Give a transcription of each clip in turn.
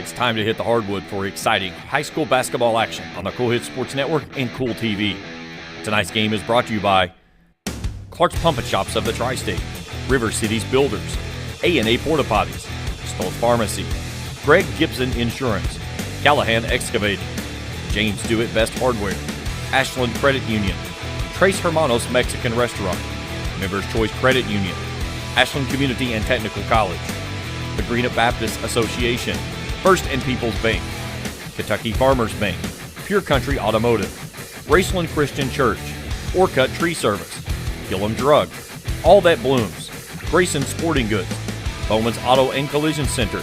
It's time to hit the hardwood for exciting high school basketball action on the Cool Hits Sports Network and Cool TV. Tonight's game is brought to you by Clark's Pump and Shops of the Tri-State, River Cities Builders, A&A Porta Potties, Stoll Pharmacy, Greg Gibson Insurance, Callahan Excavating, James Do-It Best Hardware, Ashland Credit Union, Trace Hermanos Mexican Restaurant, Members Choice Credit Union, Ashland Community and Technical College, the Greenup Baptist Association, First and People's Bank, Kentucky Farmers Bank, Pure Country Automotive, Raceland Christian Church, Orcut Tree Service, Gillum Drug, All That Blooms, Grayson Sporting Goods, Bowman's Auto and Collision Center,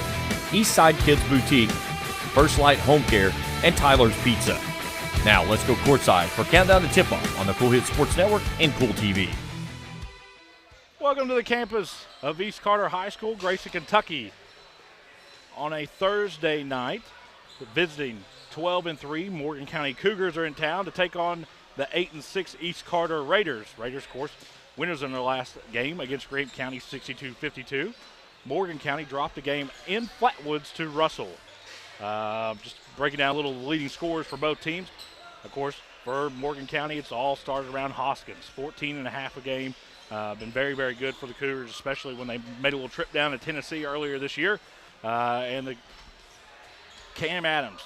Eastside Kids Boutique, First Light Home Care, and Tyler's Pizza. Now let's go courtside for Countdown to Tip-Off on the Cool Hits Sports Network and Cool TV. Welcome to the campus of East Carter High School, Grayson, Kentucky. On a Thursday night, visiting 12-3 Morgan County Cougars are in town to take on the 8-6 East Carter Raiders. Raiders, of course, winners in their last game against Graham County 62-52. Morgan County dropped the game in Flatwoods to Russell. Just breaking down a little leading scores for both teams. Of course, for Morgan County, it's all started around Hoskins, 14.5 a game. Been very, very good for the Cougars, especially when they made a little trip down to Tennessee earlier this year. And the Cam Adams,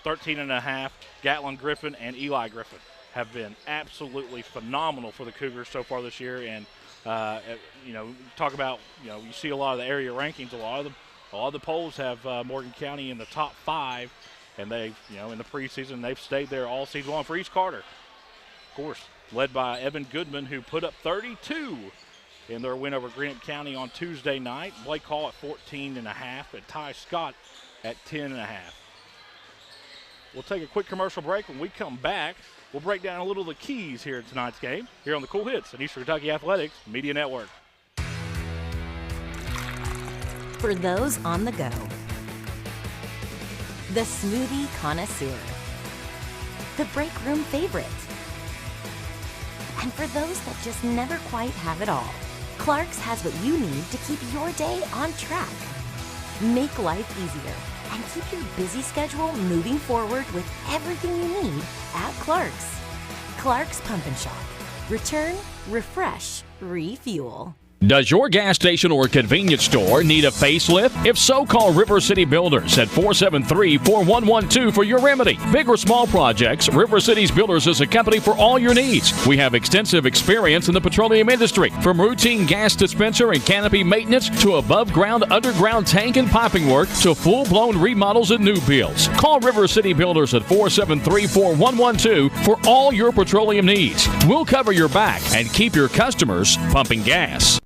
13.5, Gatlin Griffin, and Eli Griffin have been absolutely phenomenal for the Cougars so far this year. And, talk about, you see a lot of the area rankings, a lot of the polls have Morgan County in the top 5. And they, in the preseason, they've stayed there all season long for East Carter. Of course, led by Evan Goodman, who put up 32 in their win over Greenup County on Tuesday night. Blake Hall at 14.5, and Ty Scott at 10.5. We'll take a quick commercial break. When we come back, we'll break down a little of the keys here in tonight's game, here on the Cool Hits and Eastern Kentucky Athletics Media Network. For those on the go, the smoothie connoisseur, the break room favorite, and for those that just never quite have it all, Clark's has what you need to keep your day on track. Make life easier and keep your busy schedule moving forward with everything you need at Clark's. Clark's Pump and Shop. Return, refresh, refuel. Does your gas station or convenience store need a facelift? If so, call River City Builders at 473-4112 for your remedy. Big or small projects, River Cities Builders is a company for all your needs. We have extensive experience in the petroleum industry, from routine gas dispenser and canopy maintenance to above-ground, underground tank and piping work to full-blown remodels and new builds. Call River City Builders at 473-4112 for all your petroleum needs. We'll cover your back and keep your customers pumping gas.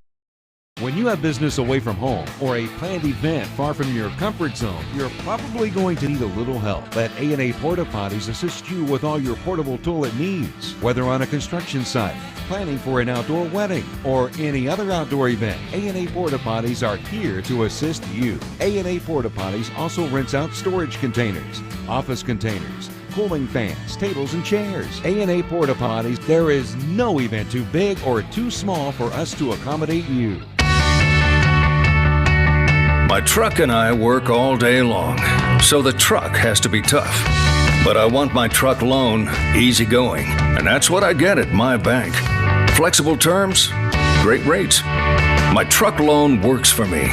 When you have business away from home or a planned event far from your comfort zone, you're probably going to need a little help. Let A&A Porta Potties assist you with all your portable toilet needs. Whether on a construction site, planning for an outdoor wedding, or any other outdoor event, A&A Porta Potties are here to assist you. A&A Porta Potties also rents out storage containers, office containers, cooling fans, tables, and chairs. A&A Porta Potties, there is no event too big or too small for us to accommodate you. My truck and I work all day long, so the truck has to be tough. But I want my truck loan easygoing, and that's what I get at my bank. Flexible terms, great rates. My truck loan works for me,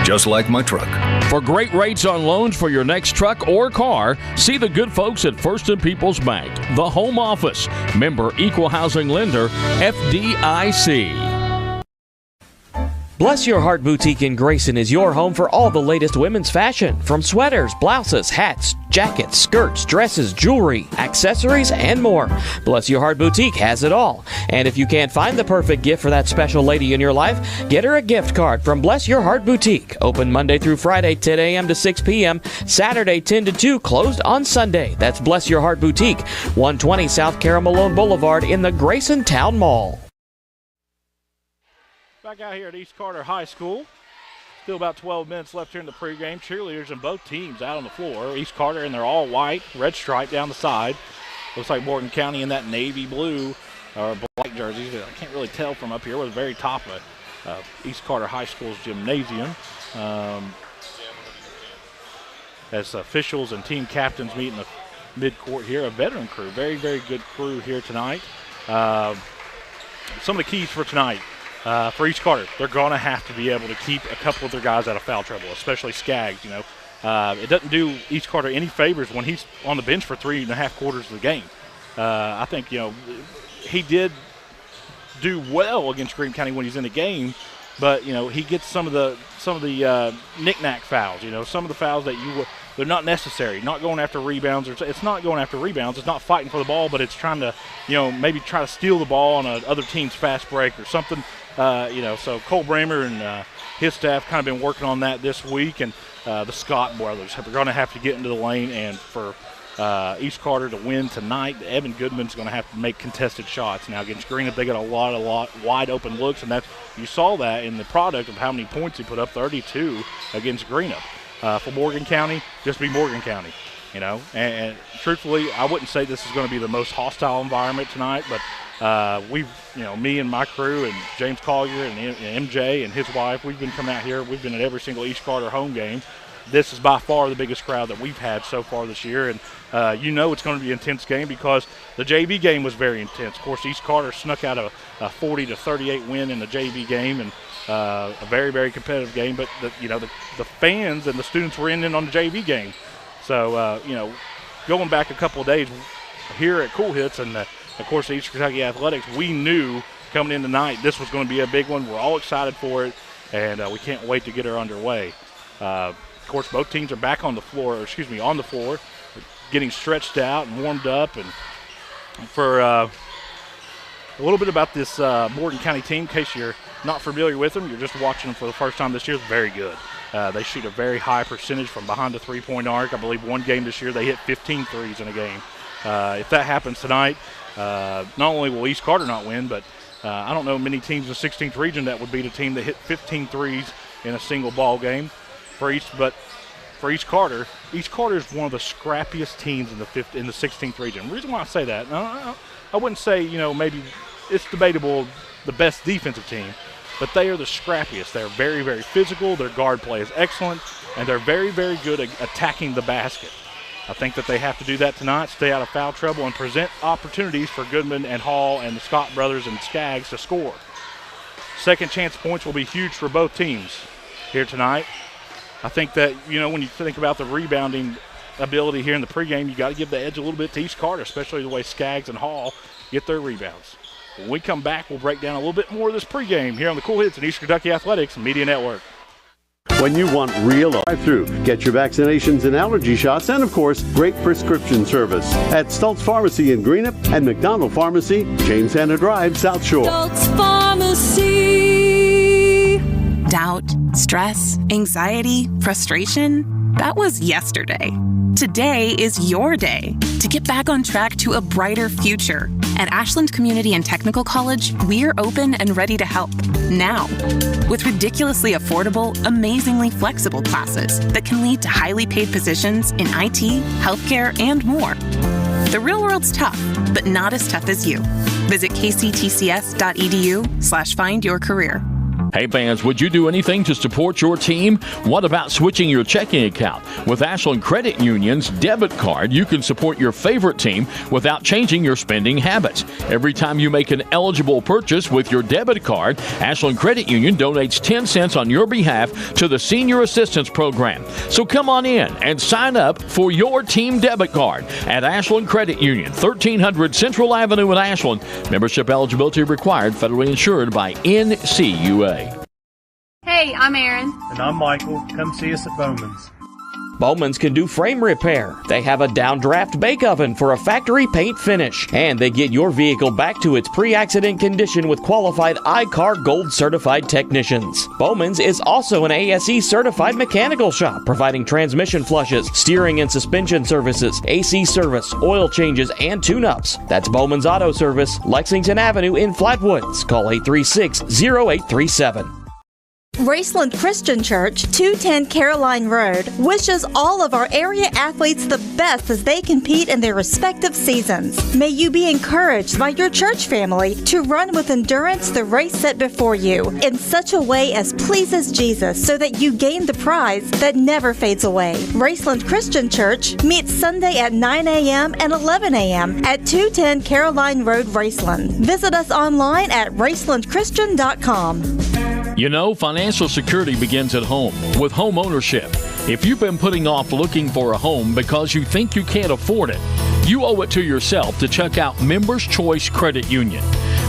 just like my truck. For great rates on loans for your next truck or car, see the good folks at First and People's Bank, the home office, member equal housing lender, FDIC. Bless Your Heart Boutique in Grayson is your home for all the latest women's fashion, from sweaters, blouses, hats, jackets, skirts, dresses, jewelry, accessories, and more. Bless Your Heart Boutique has it all. And if you can't find the perfect gift for that special lady in your life, get her a gift card from Bless Your Heart Boutique. Open Monday through Friday, 10 a.m. to 6 p.m., Saturday, 10 to 2, closed on Sunday. That's Bless Your Heart Boutique, 120 South Cara Malone Boulevard in the Grayson Town Mall. Back out here at East Carter High School. Still about 12 minutes left here in the pregame. Cheerleaders in both teams out on the floor. East Carter in their all white, red stripe down the side. Looks like Morgan County in that navy blue or black jerseys. I can't really tell from up here. We're at the very top of East Carter High School's gymnasium. as officials and team captains meet in the mid-court here. A veteran crew, very, very good crew here tonight. Some of the keys for tonight for East Carter, they're going to have to be able to keep a couple of their guys out of foul trouble, especially Skaggs. It doesn't do East Carter any favors when he's on the bench for 3.5 quarters of the game. I think, he did do well against Green County when he's in the game, but he gets some of the knick-knack fouls. Some of the fouls that they're not necessary. Not going after rebounds. It's not going after rebounds. It's not fighting for the ball, but it's trying to maybe try to steal the ball on other team's fast break or something. So Cole Bramer and his staff kind of been working on that this week, and the Scott brothers are going to have to get into the lane, and for East Carter to win tonight, Evan Goodman's going to have to make contested shots. Now against Greenup, they got a lot wide open looks, and you saw that in the product of how many points he put up, 32 against Greenup. For Morgan County, just be Morgan County, And truthfully, I wouldn't say this is going to be the most hostile environment tonight, but me and my crew and James Collier and MJ and his wife, we've been coming out here. We've been at every single East Carter home game. This is by far the biggest crowd that we've had so far this year, and it's going to be an intense game because the JV game was very intense. Of course, East Carter snuck out a 40-38 win in the JV game, and a very, very competitive game. But the fans and the students were in on the JV game. So going back a couple of days here at Cool Hits, and of course the East Kentucky Athletics, we knew coming in tonight this was going to be a big one. We're all excited for it, and we can't wait to get her underway. Of course, both teams are back on the floor, getting stretched out and warmed up. And for a little bit about this Morgan County team, in case you're not familiar with them, you're just watching them for the first time this year, very good. They shoot a very high percentage from behind the three-point arc. I believe one game this year they hit 15 threes in a game. If that happens tonight, not only will East Carter not win, but I don't know many teams in the 16th region that would beat a team that hit 15 threes in a single ball game. For East Carter is one of the scrappiest teams in the 16th region. The reason why I say that, I wouldn't say maybe it's debatable the best defensive team, but they are the scrappiest. They're very, very physical. Their guard play is excellent, and they're very, very good at attacking the basket. I think that they have to do that tonight, stay out of foul trouble, and present opportunities for Goodman and Hall and the Scott brothers and Skaggs to score. Second chance points will be huge for both teams here tonight. I think that, when you think about the rebounding ability here in the pregame, you got to give the edge a little bit to East Carter, especially the way Skaggs and Hall get their rebounds. When we come back, we'll break down a little bit more of this pregame here on the Cool Hits and East Kentucky Athletics Media Network. When you want real drive-through, get your vaccinations and allergy shots, and of course, great prescription service at Stultz Pharmacy in Greenup and McDonald Pharmacy, James Hanna Drive, South Shore. Stultz Pharmacy. Doubt, stress, anxiety, frustration. That was yesterday. Today is your day to get back on track to a brighter future. At Ashland Community and Technical College, we're open and ready to help now with ridiculously affordable, amazingly flexible classes that can lead to highly paid positions in IT, healthcare, and more. The real world's tough, but not as tough as you. Visit kctcs.edu/findyourcareer. Hey fans, would you do anything to support your team? What about switching your checking account? With Ashland Credit Union's debit card, you can support your favorite team without changing your spending habits. Every time you make an eligible purchase with your debit card, Ashland Credit Union donates 10 cents on your behalf to the Senior Assistance Program. So come on in and sign up for your team debit card at Ashland Credit Union, 1300 Central Avenue in Ashland. Membership eligibility required, federally insured by NCUA. Hey, I'm Erin. And I'm Michael. Come see us at Bowman's. Bowman's can do frame repair. They have a downdraft bake oven for a factory paint finish. And they get your vehicle back to its pre-accident condition with qualified iCar Gold certified technicians. Bowman's is also an ASE certified mechanical shop, providing transmission flushes, steering and suspension services, AC service, oil changes, and tune-ups. That's Bowman's Auto Service, Lexington Avenue in Flatwoods. Call 836-0837. Raceland Christian Church, 210 Caroline Road, wishes all of our area athletes the best as they compete in their respective seasons. May you be encouraged by your church family to run with endurance the race set before you in such a way as pleases Jesus so that you gain the prize that never fades away. Raceland Christian Church meets Sunday at 9 a.m. and 11 a.m. at 210 Caroline Road, Raceland. Visit us online at racelandchristian.com. You know, financial security begins at home with home ownership. If you've been putting off looking for a home because you think you can't afford it, you owe it to yourself to check out Members Choice Credit Union.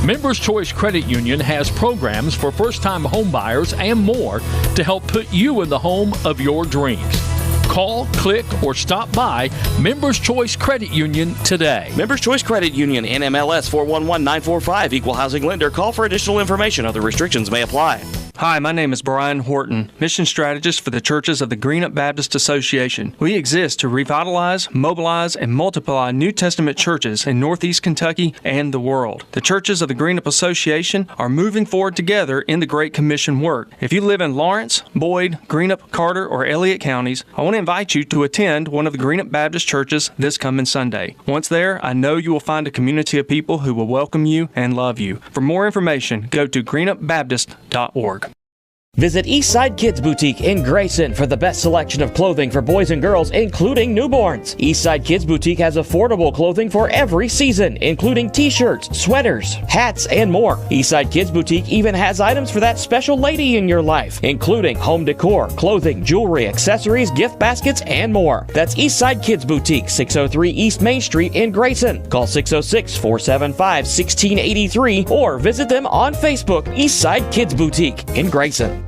Members Choice Credit Union has programs for first-time home buyers and more to help put you in the home of your dreams. Call, click, or stop by Members Choice Credit Union today. Members Choice Credit Union, NMLS 411945, Equal Housing Lender. Call for additional information. Other restrictions may apply. Hi, my name is Brian Horton, Mission Strategist for the Churches of the Greenup Baptist Association. We exist to revitalize, mobilize, and multiply New Testament churches in Northeast Kentucky and the world. The Churches of the Greenup Association are moving forward together in the Great Commission work. If you live in Lawrence, Boyd, Greenup, Carter, or Elliott counties, I want to invite you to attend one of the Greenup Baptist churches this coming Sunday. Once there, I know you will find a community of people who will welcome you and love you. For more information, go to greenupbaptist.org. Visit Eastside Kids Boutique in Grayson for the best selection of clothing for boys and girls, including newborns. Eastside Kids Boutique has affordable clothing for every season, including t-shirts, sweaters, hats, and more. Eastside Kids Boutique even has items for that special lady in your life, including home decor, clothing, jewelry, accessories, gift baskets, and more. That's Eastside Kids Boutique, 603 East Main Street in Grayson. Call 606-475-1683 or visit them on Facebook, Eastside Kids Boutique in Grayson.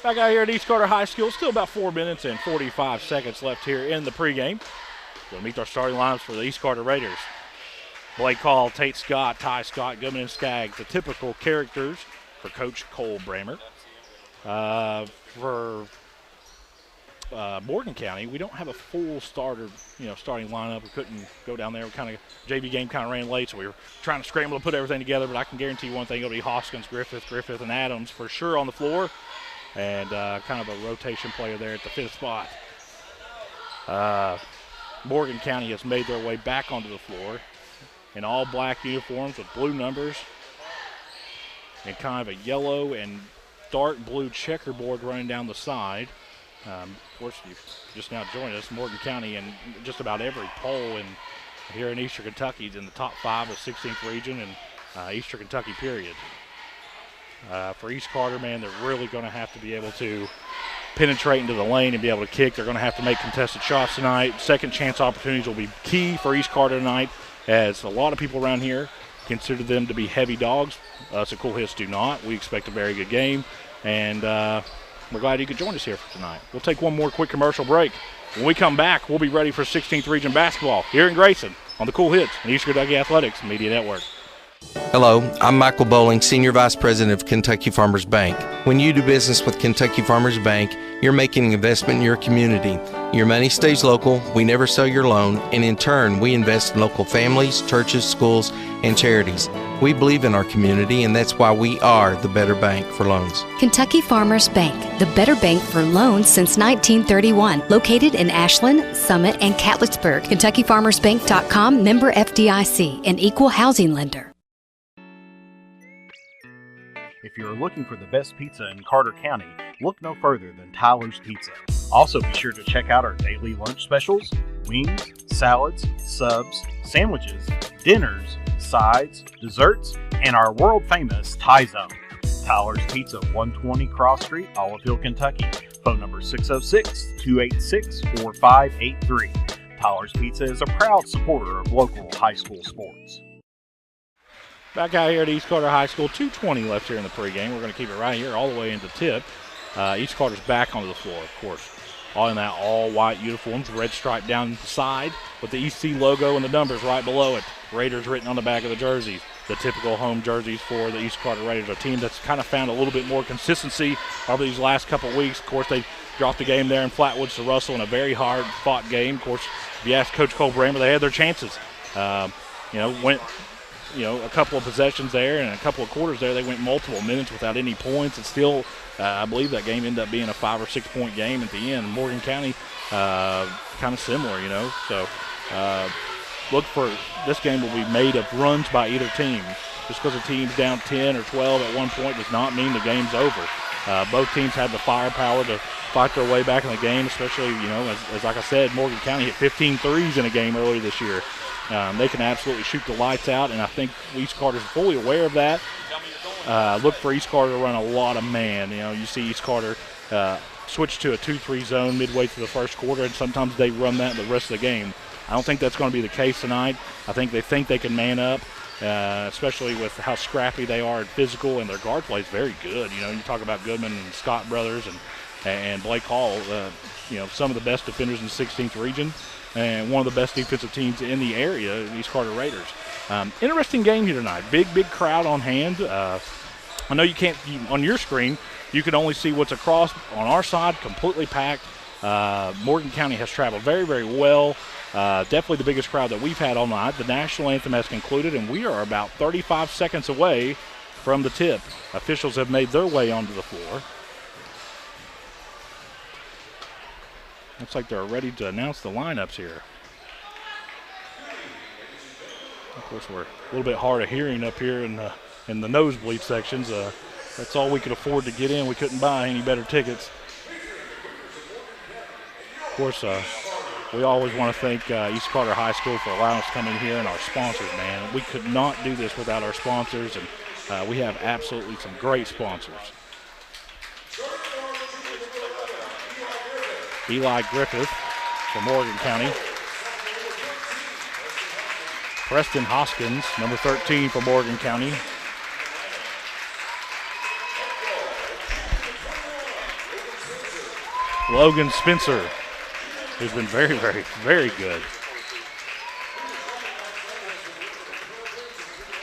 Back out here at East Carter High School, still about 4 minutes and 45 seconds left here in the pregame. We'll meet our starting lineups for the East Carter Raiders. Blake Hall, Tate Scott, Ty Scott, Goodman and Skaggs, the typical characters for Coach Cole Brammer. For Morgan County, we don't have a full starting lineup. We couldn't go down there. JV game kind of ran late, so we were trying to scramble to put everything together, but I can guarantee you one thing, it'll be Hoskins, Griffith, and Adams for sure on the floor. And kind of a rotation player there at the fifth spot. Morgan County has made their way back onto the floor in all black uniforms with blue numbers and kind of a yellow and dark blue checkerboard running down the side. Of course, you just now joined us. Morgan County in just about every poll here in Eastern Kentucky is in the top 5 of 16th region and Eastern Kentucky period. For East Carter, man, they're really going to have to be able to penetrate into the lane and be able to kick. They're going to have to make contested shots tonight. Second chance opportunities will be key for East Carter tonight, as a lot of people around here consider them to be heavy dogs. Us at Cool Hits do not. We expect a very good game, and we're glad you could join us here for tonight. We'll take one more quick commercial break. When we come back, we'll be ready for 16th Region basketball here in Grayson on the Cool Hits and Eastern Kentucky Athletics Media Network. Hello, I'm Michael Bowling, Senior Vice President of Kentucky Farmers Bank. When you do business with Kentucky Farmers Bank, you're making an investment in your community. Your money stays local, we never sell your loan, and in turn, we invest in local families, churches, schools, and charities. We believe in our community, and that's why we are the better bank for loans. Kentucky Farmers Bank, the better bank for loans since 1931. Located in Ashland, Summit, and Catlettsburg. KentuckyFarmersBank.com, member FDIC, an equal housing lender. If you're looking for the best pizza in Carter County, look no further than Tyler's Pizza. Also be sure to check out our daily lunch specials, wings, salads, subs, sandwiches, dinners, sides, desserts, and our world-famous Thai Zone. Tyler's Pizza, 120 Cross Street, Olive Hill, Kentucky. Phone number 606-286-4583. Tyler's Pizza is a proud supporter of local high school sports. Back out here at East Carter High School, 2:20 left here in the pregame. We're going to keep it right here all the way into tip. East Carter's back onto the floor, of course. All in that all-white uniforms, red stripe down the side with the EC logo and the numbers right below it. Raiders written on the back of the jerseys. The typical home jerseys for the East Carter Raiders, a team that's kind of found a little bit more consistency over these last couple of weeks. Of course, they dropped the game there in Flatwoods to Russell in a very hard-fought game. Of course, if you ask Coach Cole Brammer, they had their chances. a couple of possessions there and a couple of quarters there, they went multiple minutes without any points, and still, I believe that game ended up being a 5 or 6 point game at the end. Morgan County, kind of similar, So look for this game will be made of runs by either team. Just because a team's down 10 or 12 at one point does not mean the game's over. Both teams have the firepower to fight their way back in the game, especially, as like I said, Morgan County hit 15 threes in a game earlier this year. They can absolutely shoot the lights out, and I think East Carter's fully aware of that. Look for East Carter to run a lot of man. You see East Carter switch to a 2-3 zone midway through the first quarter, and sometimes they run that the rest of the game. I don't think that's going to be the case tonight. I think they can man up, especially with how scrappy they are and physical, and their guard play is very good. You talk about Goodman and Scott brothers and Blake Hall, some of the best defenders in the 16th region, and one of the best defensive teams in the area, East Carter Raiders. Interesting game here tonight. Big crowd on hand. I know you can't, on your screen, you can only see what's across. On our side, completely packed. Morgan County has traveled very, very well. Definitely the biggest crowd that we've had all night. The national anthem has concluded, and we are about 35 seconds away from the tip. Officials have made their way onto the floor. Looks like they're ready to announce the lineups here. Of course, we're a little bit hard of hearing up here in the nosebleed sections. That's all we could afford to get in. We couldn't buy any better tickets. Of course, we always want to thank East Carter High School for allowing us to come in here, and our sponsors, man. We could not do this without our sponsors, and we have absolutely some great sponsors. Eli Griffith from Morgan County. Preston Hoskins, number 13 for Morgan County. Logan Spencer, who's been very, very, very good.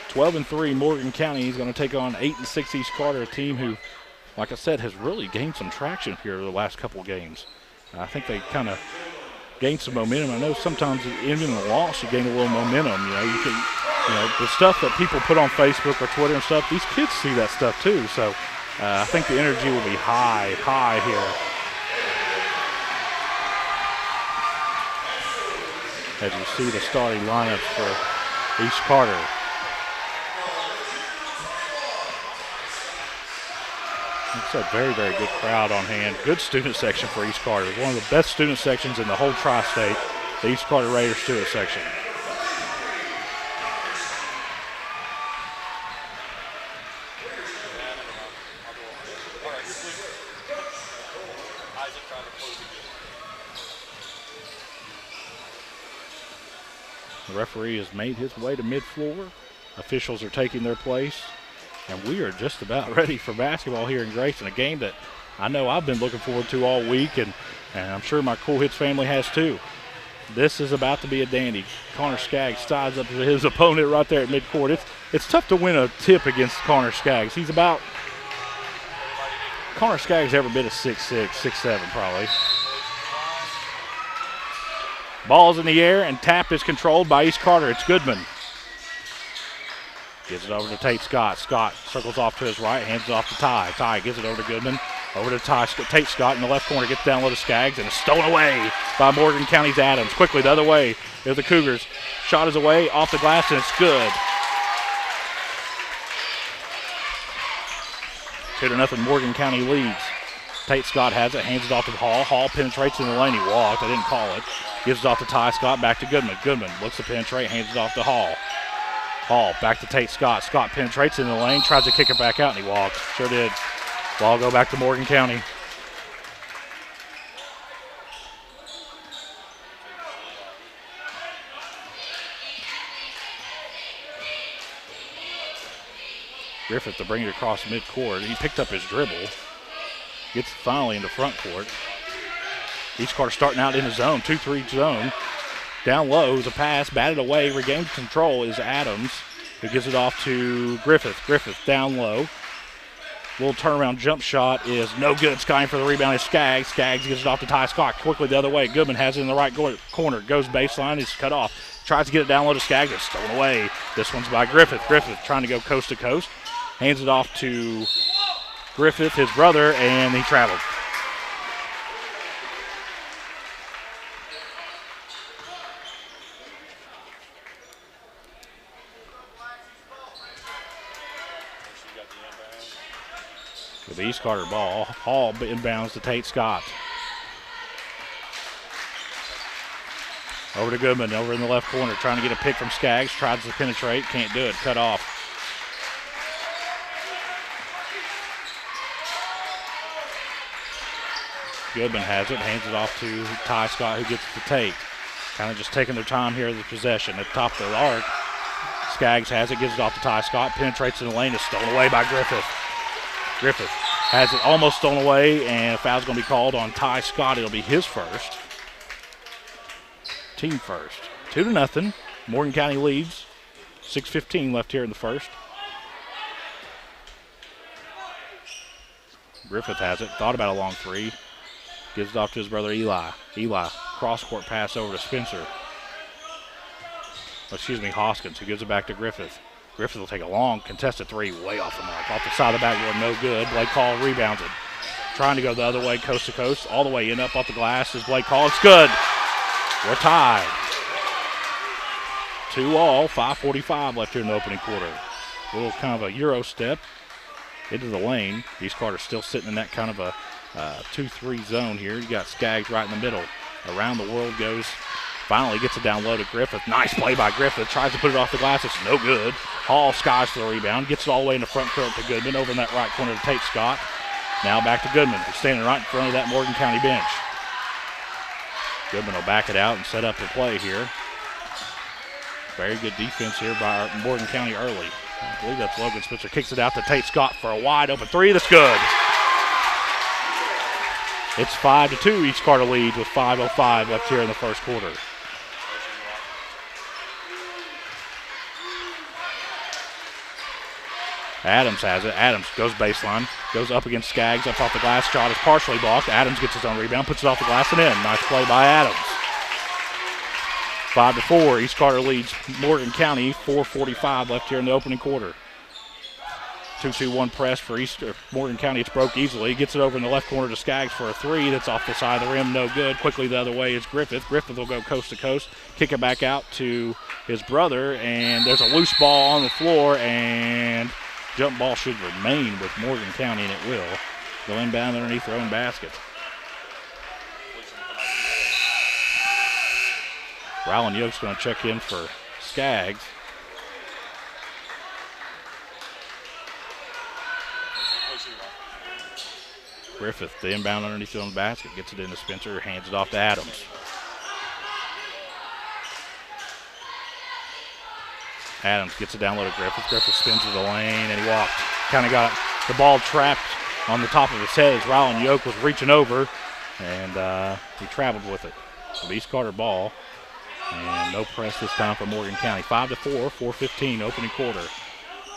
12-3 Morgan County. He's going to take on 8-6 East Carter, a team who, like I said, has really gained some traction here the last couple of games. I think they kind of gained some momentum. I know sometimes even in the loss you gain a little momentum. The stuff that people put on Facebook or Twitter and stuff, these kids see that stuff too. So I think the energy will be high here. As you see the starting lineups for East Carter. It's a very, very good crowd on hand. Good student section for East Carter. One of the best student sections in the whole tri-state, the East Carter Raiders student section. The referee has made his way to mid-floor. Officials are taking their place. And we are just about ready for basketball here in Grayson, a game that I know I've been looking forward to all week, and I'm sure my Cool Hits family has too. This is about to be a dandy. Connor Skaggs sides up to his opponent right there at midcourt. It's tough to win a tip against Connor Skaggs. Connor Skaggs ever been a 6'6", 6'7", probably. Ball's in the air, and tap is controlled by East Carter. It's Goodman. Gives it over to Tate Scott. Scott circles off to his right, hands it off to Ty. Ty gives it over to Goodman. Over to Ty. Tate Scott in the left corner gets down low to Skaggs, and it's stolen away by Morgan County's Adams. Quickly the other way. There's the Cougars. Shot is away off the glass, and it's good. 2-0 Morgan County leads. Tate Scott has it, hands it off to Hall. Hall penetrates in the lane. He walked. I didn't call it. Gives it off to Ty Scott, back to Goodman. Goodman looks to penetrate, hands it off to Hall. Hall back to Tate Scott. Scott penetrates in the lane, tries to kick it back out, and he walks. Sure did. Ball go back to Morgan County. Griffith to bring it across midcourt. He picked up his dribble. Gets finally into front court. East Carter starting out in the zone, 2-3 zone. Down low is a pass, batted away, regains control is Adams, who gives it off to Griffith. Griffith down low. Little turnaround jump shot is no good. Skying for the rebound is Skaggs. Skaggs gives it off to Ty Scott. Quickly the other way. Goodman has it in the right corner. Goes baseline. It's cut off. Tries to get it down low to Skaggs. It's stolen away This one's by Griffith. Griffith trying to go coast to coast. Hands it off to Griffith, his brother, and he traveled. The East Carter ball. Hall inbounds to Tate Scott. Over to Goodman, over in the left corner, trying to get a pick from Skaggs. Tries to penetrate, can't do it, cut off. Goodman has it, hands it off to Ty Scott, who gets it to Tate. Kind of just taking their time here at the possession. At the top of the arc, Skaggs has it, gives it off to Ty Scott, penetrates in the lane, is stolen away by Griffith. Griffith has it almost stolen away, and a foul's going to be called on Ty Scott. It'll be his first. Team first. 2-0. Morgan County leads. 6:15 left here in the first. Griffith has it. Thought about a long three. Gives it off to his brother Eli. Eli, cross-court pass over to Spencer. Hoskins, who gives it back to Griffith. Griffith will take a long contested three way off the mark. Off the side of the backboard, no good. Blake Hall rebounds it. Trying to go the other way, coast to coast, all the way in, up off the glass is Blake Hall. It's good. We're tied. 2-all, 5:45 left here in the opening quarter. A little kind of a Euro step into the lane. East Carter still sitting in that kind of a 2-3 zone here. You got Skaggs right in the middle. Around the world goes. Finally gets it down low to Griffith. Nice play by Griffith. Tries to put it off the glass. It's no good. Hall skies for the rebound. Gets it all the way in the front court to Goodman. Over in that right corner to Tate Scott. Now back to Goodman. He's standing right in front of that Morgan County bench. Goodman will back it out and set up the play here. Very good defense here by Morgan County early. I believe that's Logan Spencer. Kicks it out to Tate Scott for a wide open three. That's good. It's 5-2. East Carter leads with 5:05 left here in the first quarter. Adams has it. Adams goes baseline. Goes up against Skaggs. Up off the glass. Shot is partially blocked. Adams gets his own rebound. Puts it off the glass and in. Nice play by Adams. 5-4. East Carter leads Morgan County. 4:45 left here in the opening quarter. 2-2-1 press for Morgan County. It's broke easily. Gets it over in the left corner to Skaggs for a three. That's off the side of the rim. No good. Quickly the other way is Griffith. Griffith will go coast to coast. Kick it back out to his brother. And there's a loose ball on the floor. And jump ball should remain with Morgan County, and it will. Go inbound underneath their own basket. Rylan Yoke's going to check in for Skaggs. Griffith, the inbound underneath their own basket, gets it into Spencer, hands it off to Adams. Adams gets it down low to Griffith. Griffith spins to the lane, and he walked. Kind of got the ball trapped on the top of his head as Rylan Yoke was reaching over, and he traveled with it. So East Carter ball, and no press this time for Morgan County. 5-4, 4:15 opening quarter.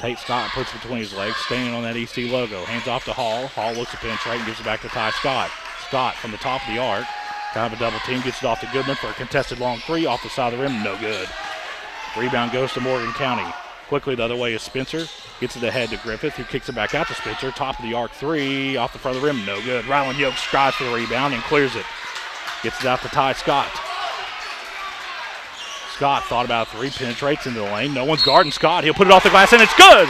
Tate Scott puts it between his legs, standing on that EC logo. Hands off to Hall. Hall looks to penetrate and gives it back to Ty Scott. Scott from the top of the arc. Kind of a double team. Gets it off to Goodman for a contested long three. Off the side of the rim. No good. Rebound goes to Morgan County. Quickly the other way is Spencer. Gets it ahead to Griffith, who kicks it back out to Spencer. Top of the arc three. Off the front of the rim. No good. Rylan Yoke strives for the rebound and clears it. Gets it out to Ty Scott. Scott thought about a three, penetrates into the lane. No one's guarding Scott. He'll put it off the glass, and it's good.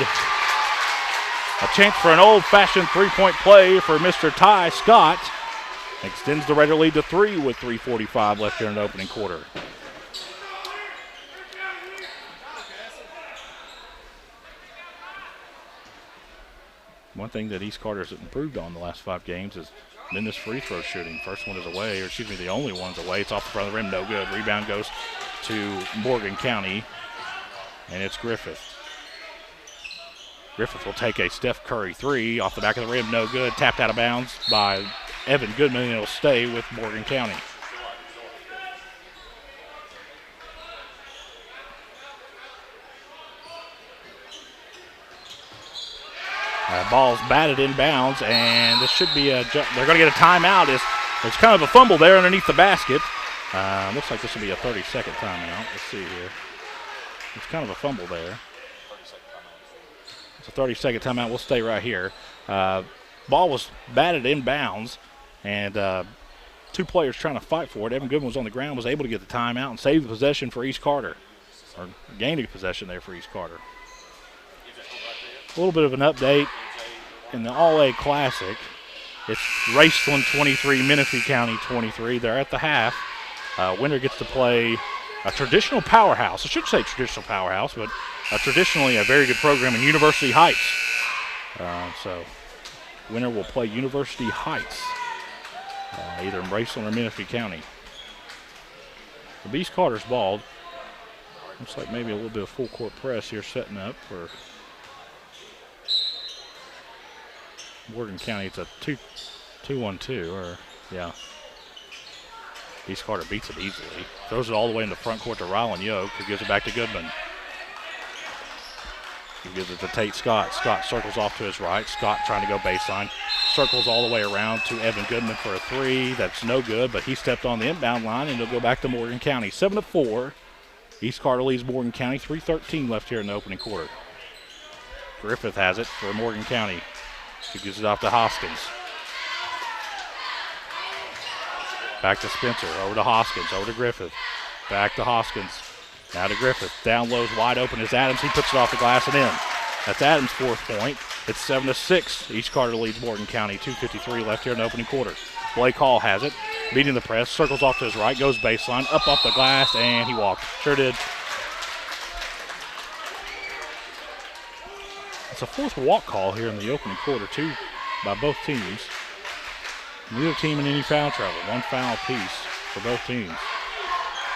A chance for an old-fashioned three-point play for Mr. Ty Scott. Extends the Raider lead to 3 with 3:45 left here in the opening quarter. One thing that East Carter's improved on the last 5 games is in this free throw shooting. First one is away, or excuse me, the only one's away. It's off the front of the rim, no good. Rebound goes to Morgan County, and it's Griffith. Griffith will take a Steph Curry three off the back of the rim, no good. Tapped out of bounds by Evan Goodman, and it'll stay with Morgan County. Ball's batted inbounds, and this should be they're going to get a timeout. There's kind of a fumble there underneath the basket. Looks like this will be a 30-second timeout. Let's see here. It's kind of a fumble there. It's a 30-second timeout. We'll stay right here. Ball was batted inbounds, and two players trying to fight for it. Evan Goodman was on the ground, was able to get the timeout and save the possession for East Carter, or gained a possession there for East Carter. A little bit of an update in the All-A Classic. It's Raceland 23, Menifee County 23. They're at the half. Winner gets to play a traditional powerhouse. I should say traditional powerhouse, but traditionally a very good program in University Heights. So winner will play University Heights, either in Raceland or Menifee County. The East Carter's ball. Looks like maybe a little bit of full court press here setting up for Morgan County. It's a 2-1-2, or yeah. East Carter beats it easily. Throws it all the way in the front court to Rylan Yoke, who gives it back to Goodman. He gives it to Tate Scott. Scott circles off to his right. Scott trying to go baseline. Circles all the way around to Evan Goodman for a three. That's no good, but he stepped on the inbound line, and it'll go back to Morgan County. 7-4. East Carter leads Morgan County. 3:13 left here in the opening quarter. Griffith has it for Morgan County. He gives it off to Hoskins. Back to Spencer, over to Hoskins, over to Griffith. Back to Hoskins, now to Griffith. Down low's wide open is Adams. He puts it off the glass and in. That's Adams' fourth point. It's 7-6. East Carter leads Morgan County. 2:53 left here in the opening quarter. Blake Hall has it, beating the press, circles off to his right, goes baseline, up off the glass, and he walked. Sure did. It's a fourth walk call here in the opening quarter, too, by both teams. Neither team in any foul trouble. One foul apiece for both teams.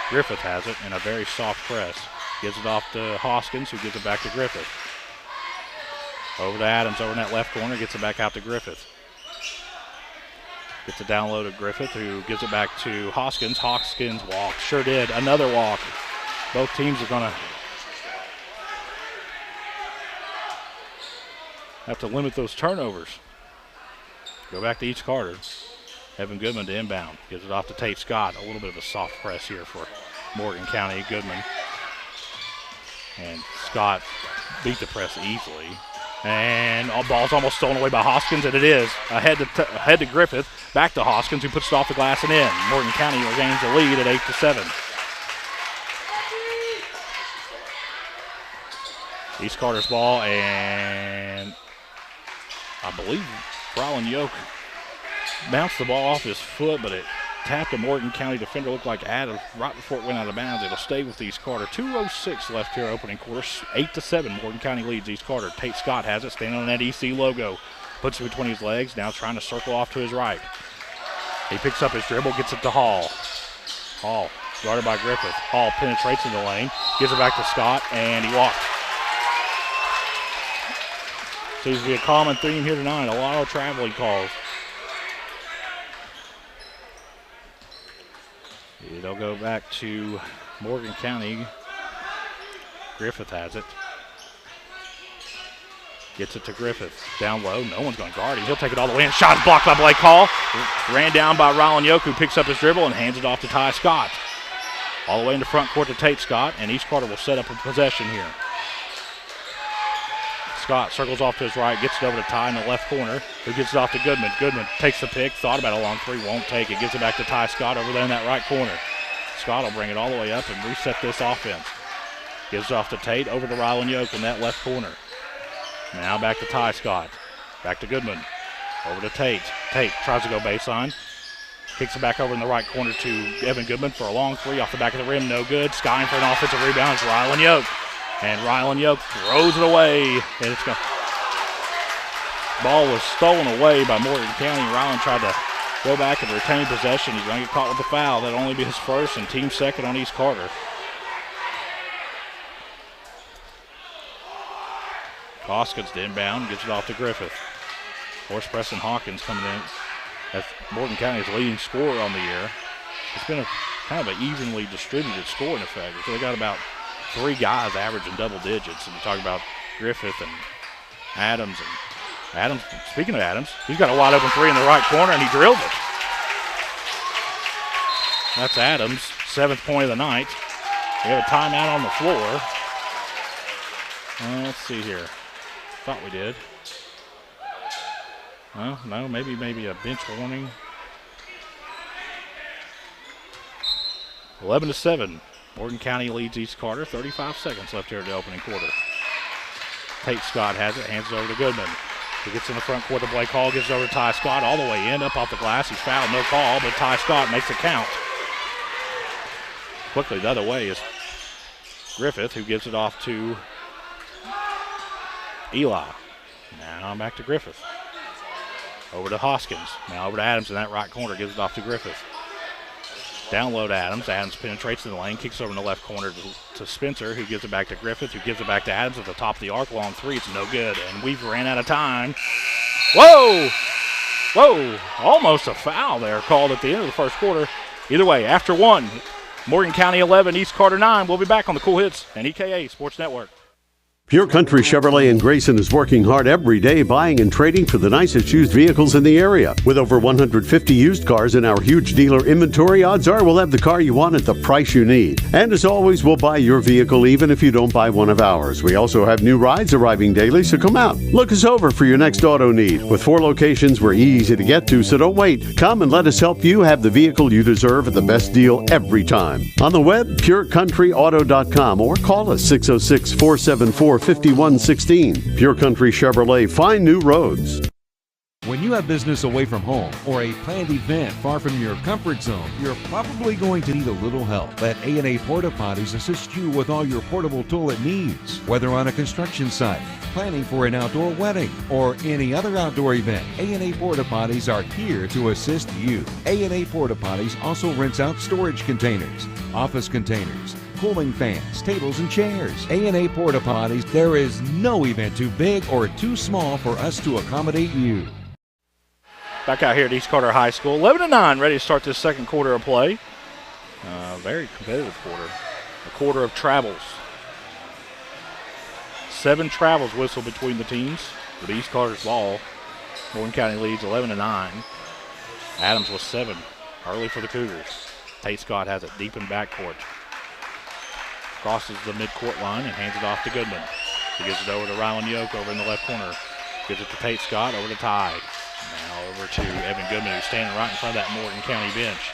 Griffith has it in a very soft press. Gives it off to Hoskins, who gives it back to Griffith. Over to Adams, over in that left corner, gets it back out to Griffith. Gets it down low to Griffith, who gives it back to Hoskins. Hoskins walked. Sure did. Another walk. Both teams are going to have to limit those turnovers. Go back to East Carter. Evan Goodman to inbound. Gives it off to Tate Scott. A little bit of a soft press here for Morgan County. Goodman. And Scott beat the press easily. And ball's almost stolen away by Hoskins, and it is. Ahead to Griffith. Back to Hoskins, who puts it off the glass and in. Morgan County gains the lead at 8-7. East Carter's ball, and I believe Rylan Yoke bounced the ball off his foot, but it tapped a Morgan County defender. Looked like Adams right before it went out of bounds. It'll stay with East Carter. 2:06 left here opening quarter. 8-7. Morgan County leads East Carter. Tate Scott has it, standing on that EC logo. Puts it between his legs, now trying to circle off to his right. He picks up his dribble, gets it to Hall. Hall, guarded by Griffith. Hall penetrates in the lane, gives it back to Scott, and he walked. Seems to be a common theme here tonight, a lot of traveling calls. It'll go back to Morgan County. Griffith has it. Gets it to Griffith. Down low. No one's going to guard him. He'll take it all the way in. Shot's blocked by Blake Hall. Ran down by Rylan Yoke, who picks up his dribble and hands it off to Ty Scott. All the way in the front court to Tate Scott, and East Carter will set up a possession here. Scott circles off to his right, gets it over to Ty in the left corner, who gets it off to Goodman. Goodman takes the pick, thought about a long three, won't take it. Gives it back to Ty Scott over there in that right corner. Scott will bring it all the way up and reset this offense. Gives it off to Tate, over to Rylan Yoke in that left corner. Now back to Ty Scott. Back to Goodman. Over to Tate. Tate tries to go baseline. Kicks it back over in the right corner to Evan Goodman for a long three off the back of the rim. No good. Skying for an offensive rebound is Rylan Yoke. And Rylan Yoke throws it away. And it's ball was stolen away by Morgan County. Rylan tried to go back and retain possession. He's going to get caught with the foul. That'll only be his first and team second on East Carter. Hoskins to inbound, gets it off to Griffith. Horse Preston Hawkins coming in. That's Morgan County's leading scorer on the year. It's been a kind of an evenly distributed scoring effect. So they got about three guys averaging double digits. And you talk about Griffith and Adams. And Adams, speaking of Adams, he's got a wide open three in the right corner and he drilled it. That's Adams' 7th point of the night. We have a timeout on the floor. Let's see here. Thought we did. Well, no, maybe a bench warning. 11-7. Morgan County leads East Carter. 35 seconds left here in the opening quarter. Tate Scott has it, hands it over to Goodman. He gets in the front court to Blake Hall, gives it over to Ty Scott all the way in, up off the glass. He's fouled, no call, but Ty Scott makes it count. Quickly the other way is Griffith, who gives it off to Eli. Now back to Griffith. Over to Hoskins. Now over to Adams in that right corner, gives it off to Griffith. Down low to Adams. Adams penetrates in the lane, kicks over in the left corner to Spencer, who gives it back to Griffith, who gives it back to Adams at the top of the arc. Long three, it's no good, and we've ran out of time. Whoa! Whoa! Almost a foul there called at the end of the first quarter. Either way, after one, Morgan County 11, East Carter 9. We'll be back on the Cool Hits and EKA Sports Network. Pure Country Chevrolet in Grayson is working hard every day buying and trading for the nicest used vehicles in the area. With over 150 used cars in our huge dealer inventory, odds are we'll have the car you want at the price you need. And as always, we'll buy your vehicle even if you don't buy one of ours. We also have new rides arriving daily, so come out. Look us over for your next auto need. With 4 locations, we're easy to get to, so don't wait. Come and let us help you have the vehicle you deserve at the best deal every time. On the web, purecountryauto.com, or call us 606-474-5116. Pure Country Chevrolet, find new roads. When you have business away from home or a planned event far from your comfort zone, you're probably going to need a little help. Let A&A Porta Potties assist you with all your portable toilet needs. Whether on a construction site, planning for an outdoor wedding, or any other outdoor event, A&A Porta Potties are here to assist you. A&A Porta Potties also rents out storage containers, office containers, cooling fans, tables, and chairs. A&A Porta Potties, there is no event too big or too small for us to accommodate you. Back out here at East Carter High School, 11-9, ready to start this second quarter of play. Very competitive quarter. A quarter of travels. 7 travels whistle between the teams. With East Carter's ball, Morgan County leads 11-9. Adams was 7 early for the Cougars. Tate Scott has it deep in backcourt. Crosses the midcourt line and hands it off to Goodman. He gives it over to Rylan Yoke over in the left corner. Gives it to Tate Scott, over to Ty. Now over to Evan Goodman, who's standing right in front of that Morgan County bench.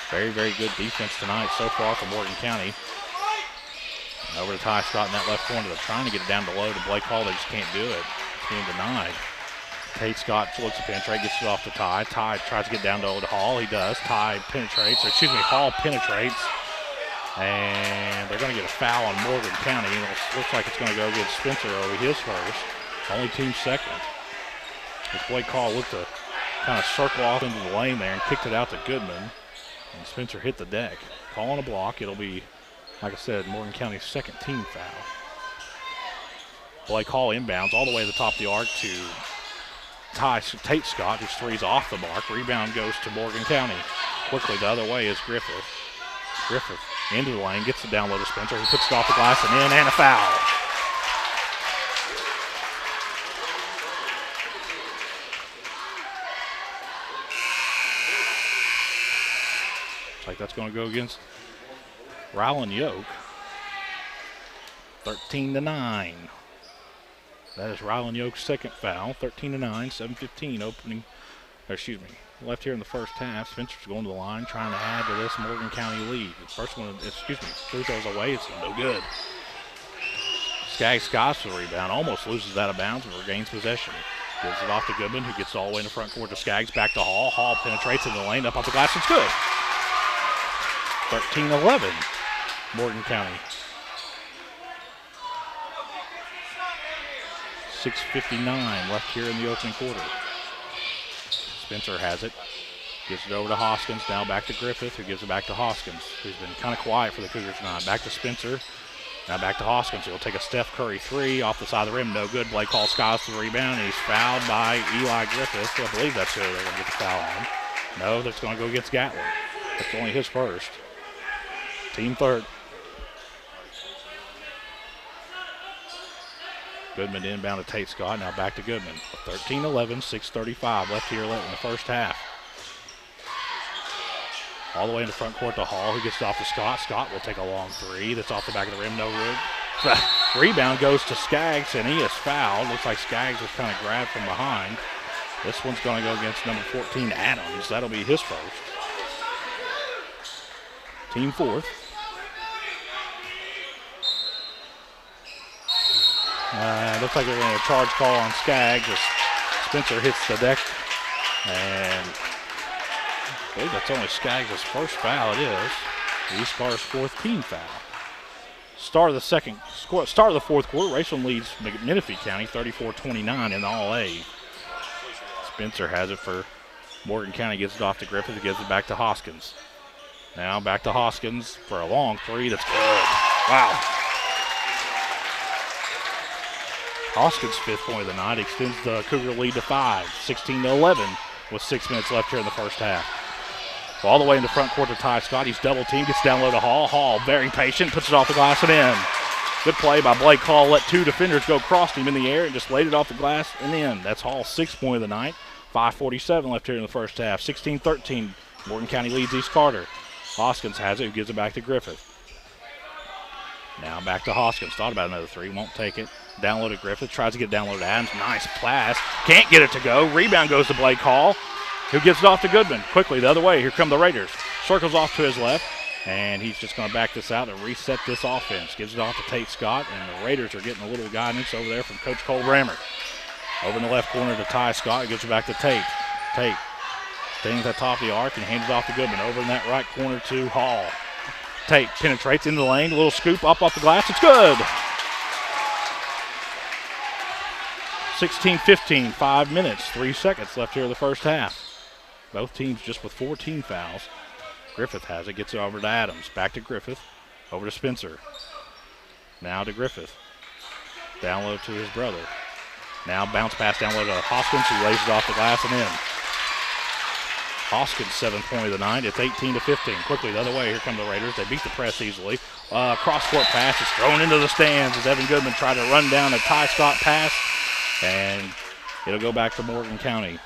Very, very good defense tonight so far for Morgan County. And over to Ty Scott in that left corner. They're trying to get it down below to Blake Hall. They just can't do it. It's being denied. Tate Scott looks to penetrate, gets it off to Ty. Ty tries to get down to Hall. He does. Ty penetrates, or excuse me, Hall penetrates. And they're going to get a foul on Morgan County. And it looks like it's going to go against Spencer over his first. Only team second. As Blake Hall looked to kind of circle off into the lane there and kicked it out to Goodman. And Spencer hit the deck. Calling a block. It'll be, like I said, Morgan County's second team foul. Blake Hall inbounds all the way to the top of the arc to Tate Scott, whose three's off the mark. Rebound goes to Morgan County. Quickly the other way is Griffith. Griffith into the lane, gets it down low to Spencer. He puts it off the glass and in, and a foul. Looks like that's going to go against Rylan Yoke. 13-9. That is Rylan Yoke's second foul. 13-9, 7:15 opening, or excuse me, left here in the first half. Spencer's going to the line, trying to add to this Morgan County lead. The first one, free throws away, it's no good. Skaggs Scotts for the rebound, almost loses out of bounds and regains possession. Gives it off to Goodman, who gets all the way in the front court to Skaggs, back to Hall. Hall penetrates in the lane, up off the glass, it's good. 13-11, Morgan County. 6:59 left here in the opening quarter. Spencer has it. Gives it over to Hoskins. Now back to Griffith, who gives it back to Hoskins, who's been kind of quiet for the Cougars tonight. Back to Spencer. Now back to Hoskins. He'll take a Steph Curry three off the side of the rim. No good. Blake Hall skies the rebound, and he's fouled by Eli Griffith. I believe that's who they're going to get the foul on. No, that's going to go against Gatlin. That's only his first. Team third. Goodman inbound to Tate Scott. Now back to Goodman. 13-11, 6:35 left here late in the first half. All the way in the front court to Hall, who gets it off to Scott. Scott will take a long three. That's off the back of the rim, no good. Rebound goes to Skaggs, and he is fouled. Looks like Skaggs was kind of grabbed from behind. This one's going to go against number 14, Adams. That'll be his first. Team fourth. Looks like they're going to charge call on Skaggs as Spencer hits the deck. And I believe that's only Skaggs' first foul. It is. East Carter's fourth team foul. Start of the fourth quarter, Raceland leads Menifee County 34-29 in the All-A. Spencer has it for Morgan County, gets it off to Griffith, gives it back to Hoskins. Now back to Hoskins for a long three. That's good. Wow. Hoskins' fifth point of the night extends the Cougar lead to 5, 16-11 with 6 minutes left here in the first half. So all the way in the front court to Ty Scott. He's double teamed, gets down low to Hall. Hall, very patient, puts it off the glass and in. Good play by Blake Hall. Let two defenders go across him in the air and just laid it off the glass and in. That's Hall's 6th point of the night. 5:47 left here in the first half. 16-13. Morgan County leads East Carter. Hoskins has it, who gives it back to Griffith. Now back to Hoskins. Thought about another three, won't take it. Down low to Griffith, tries to get down low to Adams. Nice pass. Can't get it to go. Rebound goes to Blake Hall, who gives it off to Goodman. Quickly the other way. Here come the Raiders. Circles off to his left, and he's just going to back this out and reset this offense. Gives it off to Tate Scott, and the Raiders are getting a little guidance over there from Coach Cole Brammer. Over in the left corner to Ty Scott. Gives it back to Tate. Tate stands at the top of the arc and hands it off to Goodman. Over in that right corner to Hall. Tate penetrates into the lane. A little scoop up off the glass. It's good. 16-15, 5 minutes, 3 seconds left here in the first half. Both teams just with 14 fouls. Griffith has it, gets it over to Adams. Back to Griffith, over to Spencer. Now to Griffith. Down low to his brother. Now bounce pass down low to Hoskins, who lays it off the glass and in. Hoskins' 7th point of the night. It's 18-15. Quickly the other way. Here come the Raiders. They beat the press easily. Cross-court pass is thrown into the stands as Evan Goodman tried to run down a Ty Scott pass. And it'll go back to Morgan County.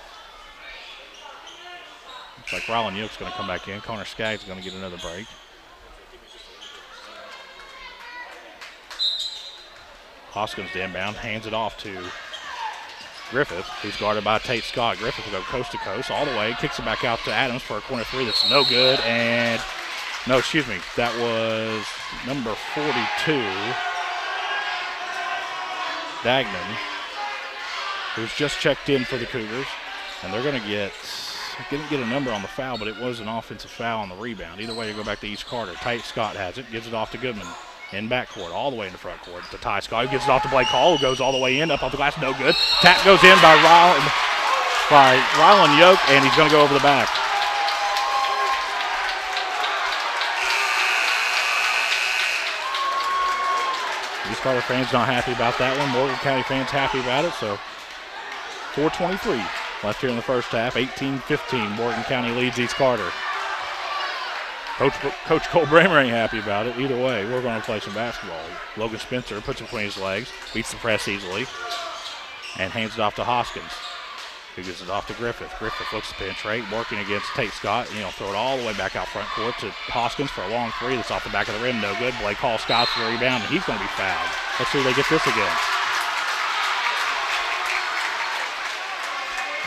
Looks like Rylan Yoke's going to come back in. Connor Skaggs is going to get another break. Hoskins to inbound, hands it off to Griffith, who's guarded by Tate Scott. Griffith will go coast to coast all the way, kicks it back out to Adams for a corner three that's no good. And, no, excuse me, that was number 42, Dagnan, who's just checked in for the Cougars. And they're going to didn't get a number on the foul, but it was an offensive foul on the rebound. Either way, you go back to East Carter. Tate Scott has it, gives it off to Goodman. In backcourt, all the way in the front court to Ty Scott, who gives it off to Blake Hall, who goes all the way in, up off the glass, no good. Tap goes in by Rylan Yoke, and he's going to go over the back. East Carter fans not happy about that one. Morgan County fans happy about it, so 4:23 left here in the first half. 18-15, Morgan County leads East Carter. Coach Cole Brammer ain't happy about it. Either way, we're going to play some basketball. Logan Spencer puts it between his legs, beats the press easily, and hands it off to Hoskins, who gives it off to Griffith. Griffith looks to penetrate, working against Tate Scott. Throw it all the way back out front court to Hoskins for a long three that's off the back of the rim, no good. Blake Hall Scott's the rebound, and he's going to be fouled. Let's see if they get this again.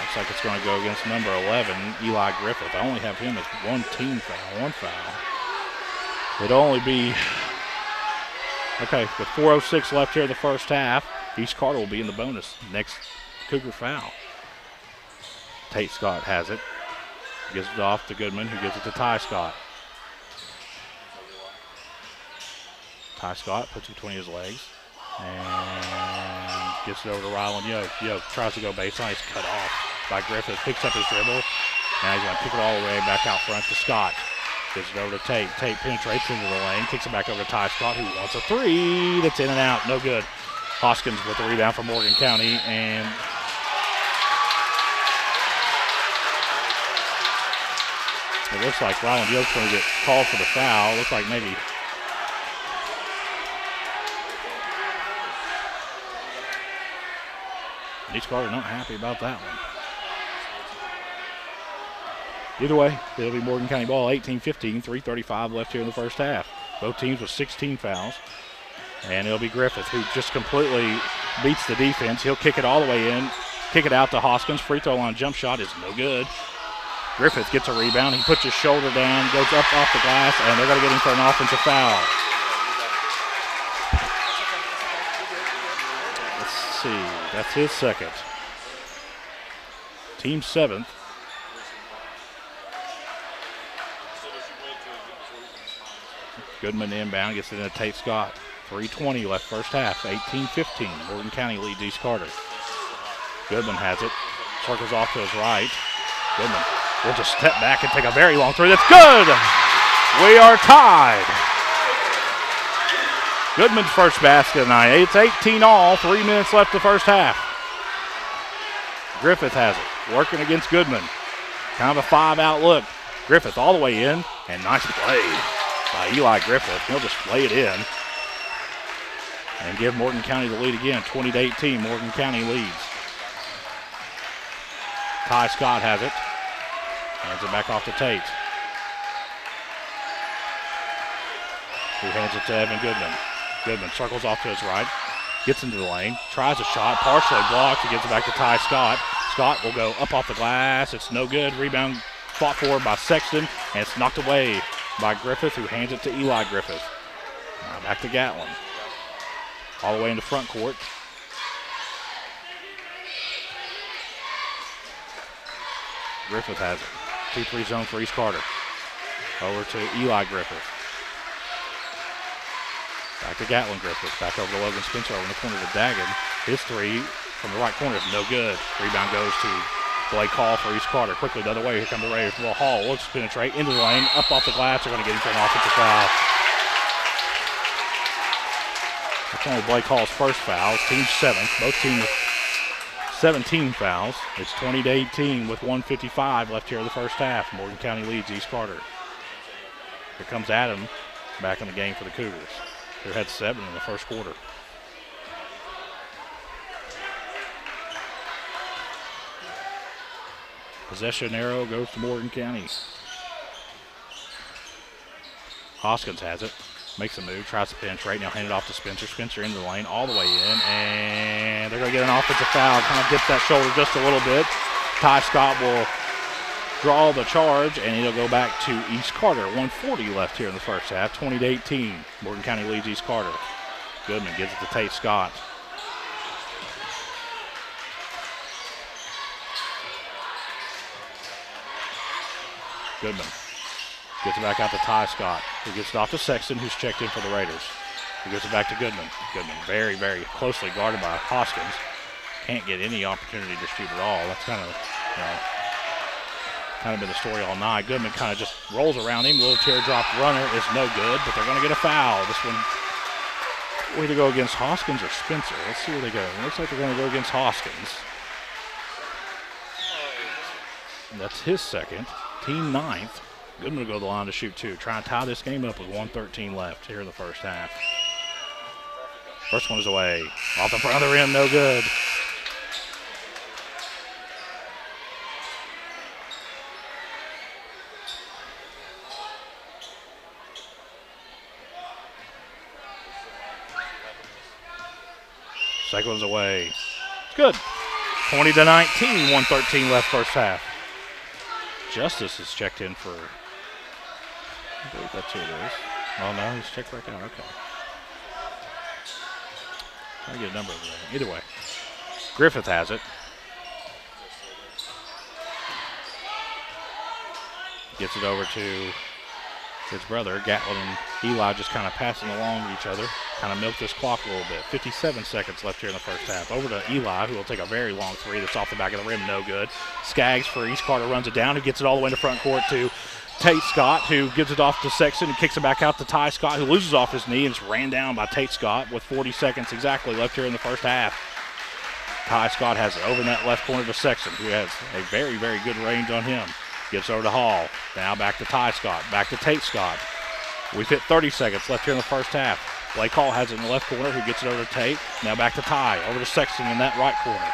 Looks like it's going to go against number 11, Eli Griffith. I only have him as one team foul, one foul. It'll only be, okay, with 4:06 left here in the first half, East Carter will be in the bonus. Next Cougar foul. Tate Scott has it. Gives it off to Goodman, who gives it to Ty Scott. Ty Scott puts it between his legs and gets it over to Rylan Yoke. Yoke tries to go baseline. He's cut off by Griffith. Picks up his dribble. Now he's going to kick it all the way back out front to Scott. Gives it over to Tate. Tate penetrates into the lane. Kicks it back over to Ty Scott, who wants a three. That's in and out. No good. Hoskins with the rebound for Morgan County. And it looks like Rylan Yoke's going to get called for the foul. Looks like maybe East Carter not happy about that one. Either way, it'll be Morgan County ball, 18-15, 3:35 left here in the first half. Both teams with 16 fouls. And it'll be Griffith, who just completely beats the defense. He'll kick it all the way in, kick it out to Hoskins. Free throw line jump shot is no good. Griffith gets a rebound. He puts his shoulder down, goes up off the glass, and they're going to get him for an offensive foul. Let's see. That's his second. Team 7th. Goodman inbound, gets it into Tate Scott. 3:20 left first half, 18-15. Morgan County leads East Carter. Goodman has it, circles off to his right. Goodman will just step back and take a very long three. That's good! We are tied. Goodman's first basket tonight. It's 18-all, 3 minutes left the first half. Griffith has it, working against Goodman. Kind of a 5-out look. Griffith all the way in, and nice play by Eli Griffith. He'll just lay it in and give Morgan County the lead again. 20-18, Morgan County leads. Ty Scott has it. Hands it back off to Tate, who hands it to Evan Goodman. Goodman circles off to his right, gets into the lane, tries a shot, partially blocked. He gives it back to Ty Scott. Scott will go up off the glass. It's no good. Rebound fought for by Sexton, and it's knocked away by Griffith, who hands it to Eli Griffith. Now back to Gatlin. All the way into front court. Griffith has it. 2-3 zone for East Carter. Over to Eli Griffith. Back to Gatlin Griffith. Back over to Logan Spencer over in the corner to Daggett. His three from the right corner is no good. Rebound goes to Blake Hall for East Carter. Quickly the other way. Here comes the Raiders. Well, Hall looks to penetrate into the lane. Up off the glass. They're going to get him for an offensive foul. That's only Blake Hall's first foul. Team 7th. Both teams 17 fouls. It's 20-18 with 1:55 left here in the first half. Morgan County leads East Carter. Here comes Adam back in the game for the Cougars, who had 7 in the first quarter. Possession arrow goes to Morgan County. Hoskins has it. Makes a move, tries to penetrate, now hand it off to Spencer. Spencer into the lane, all the way in, and they're going to get an offensive foul. Kind of gets that shoulder just a little bit. Ty Scott will draw the charge, and it'll go back to East Carter. 1:40 left here in the first half, 20-18. Morgan County leads East Carter. Goodman gives it to Tate Scott. Goodman gets it back out to Ty Scott, who gets it off to Sexton, who's checked in for the Raiders. He gives it back to Goodman. Goodman very, very closely guarded by Hoskins. Can't get any opportunity to shoot at all. That's kind of been the story all night. Goodman kind of just rolls around him. Little teardrop runner is no good, but they're going to get a foul. This one will either go against Hoskins or Spencer. Let's see where they go. It looks like they're going to go against Hoskins. And that's his second. Team 9th. Goodman will go to the line to shoot 2. Try and tie this game up with 1:13 left here in the first half. First one is away. Off the front of the rim, no good. Second one's away. It's good. 20-19, 1:13 left first half. Justice is checked in for, I believe that's who it is. Oh no, he's checked back out, okay. Trying to get a number over there. Either way, Griffith has it. Gets it over to his brother. Gatlin and Eli just kind of passing along each other. Kind of milk this clock a little bit. 57 seconds left here in the first half. Over to Eli, who will take a very long three that's off the back of the rim, no good. Skaggs for East Carter runs it down, who gets it all the way into front court to Tate Scott, who gives it off to Sexton and kicks it back out to Ty Scott, who loses off his knee and is ran down by Tate Scott with 40 seconds exactly left here in the first half. Ty Scott has it over in that left corner to Sexton, who has a very, very good range on him. Gives over to Hall. Now back to Ty Scott, back to Tate Scott. We've hit 30 seconds left here in the first half. Blake Hall has it in the left corner, who gets it over to Tate. Now back to Ty, over to Sexton in that right corner.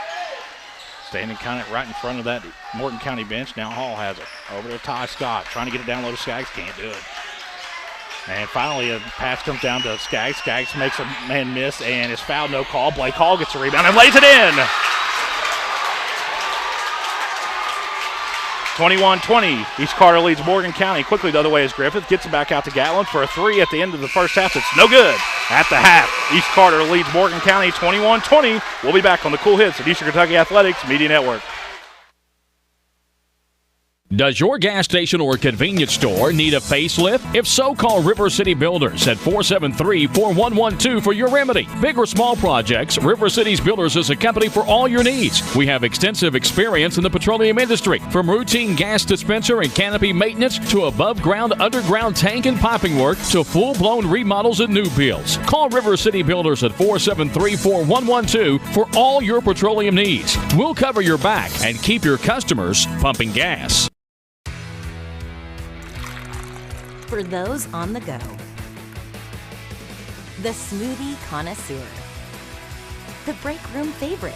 standing kind of right in front of that Morgan County bench. Now Hall has it. Over to Ty Scott, trying to get it down low to Skaggs. Can't do it. And finally, a pass comes down to Skaggs. Skaggs makes a man miss and is fouled, no call. Blake Hall gets a rebound and lays it in. 21-20. East Carter leads Morgan County. Quickly the other way is Griffith. Gets it back out to Gatlin for a three at the end of the first half. It's no good. At the half, East Carter leads Morgan County 21-20. We'll be back on the Cool Hits at Eastern Kentucky Athletics Media Network. Does your gas station or convenience store need a facelift? If so, call River City Builders at 473-4112 for your remedy. Big or small projects, River City's Builders is a company for all your needs. We have extensive experience in the petroleum industry, from routine gas dispenser and canopy maintenance to above-ground, underground tank and piping work to full-blown remodels and new builds. Call River City Builders at 473-4112 for all your petroleum needs. We'll cover your back and keep your customers pumping gas. For those on the go, the smoothie connoisseur, the break room favorite,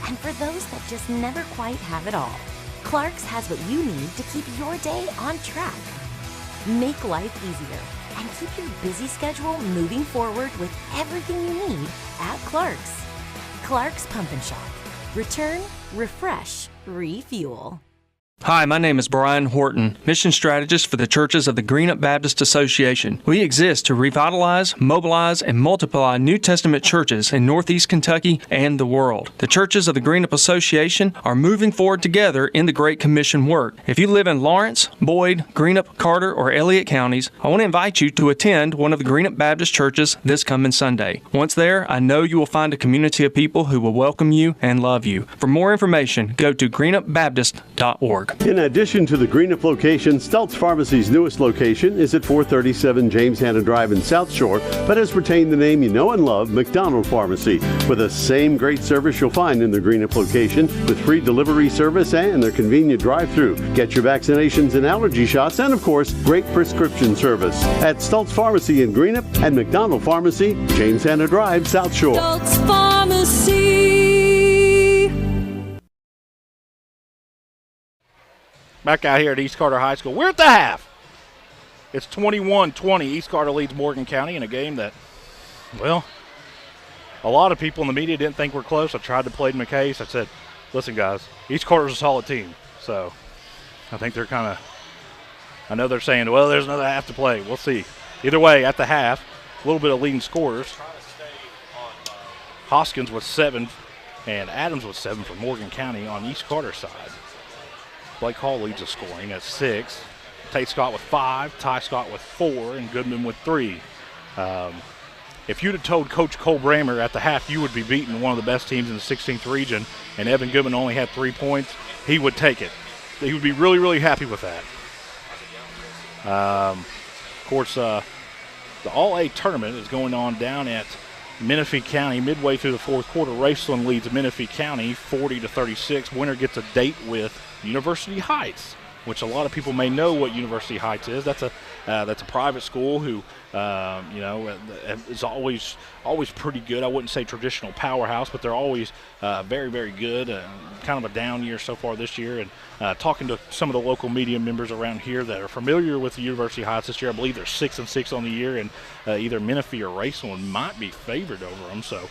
and for those that just never quite have it all, Clark's has what you need to keep your day on track. Make life easier and keep your busy schedule moving forward with everything you need at Clark's. Clark's Pump and Shop. Return, refresh, refuel. Hi, my name is Brian Horton, Mission Strategist for the Churches of the Greenup Baptist Association. We exist to revitalize, mobilize, and multiply New Testament churches in Northeast Kentucky and the world. The Churches of the Greenup Association are moving forward together in the Great Commission work. If you live in Lawrence, Boyd, Greenup, Carter, or Elliott counties, I want to invite you to attend one of the Greenup Baptist churches this coming Sunday. Once there, I know you will find a community of people who will welcome you and love you. For more information, go to greenupbaptist.org. In addition to the Greenup location, Stultz Pharmacy's newest location is at 437 James Hanna Drive in South Shore, but has retained the name you know and love, McDonald Pharmacy, with the same great service you'll find in the Greenup location, with free delivery service and their convenient drive-thru. Get your vaccinations and allergy shots, and of course, great prescription service at Stultz Pharmacy in Greenup and McDonald Pharmacy, James Hanna Drive, South Shore. Stultz Pharmacy. Back out here at East Carter High School. We're at the half. It's 21-20. East Carter leads Morgan County in a game that, well, a lot of people in the media didn't think we're close. I tried to play my case. I said, listen, guys, East Carter's a solid team. So I think they're kind of, I know they're saying, well, there's another half to play. We'll see. Either way, at the half, a little bit of leading scorers. Hoskins with 7 and Adams with 7 for Morgan County on East Carter's side. Blake Hall leads the scoring at 6. Tate Scott with 5, Ty Scott with 4, and Goodman with 3. If you'd have told Coach Cole Bramer at the half you would be beating one of the best teams in the 16th region and Evan Goodman only had 3 points, he would take it. He would be really, really happy with that. Of course, the All-A tournament is going on down at Menifee County midway through the fourth quarter. Raceland leads Menifee County 40-36. Winner gets a date with University Heights, which a lot of people may know what University Heights is. That's a private school who, is always pretty good. I wouldn't say traditional powerhouse, but they're always very, very good. Kind of a down year so far this year. And talking to some of the local media members around here that are familiar with the University Heights this year, I believe they're 6-6 on the year, and either Menifee or Raceland might be favored over them. So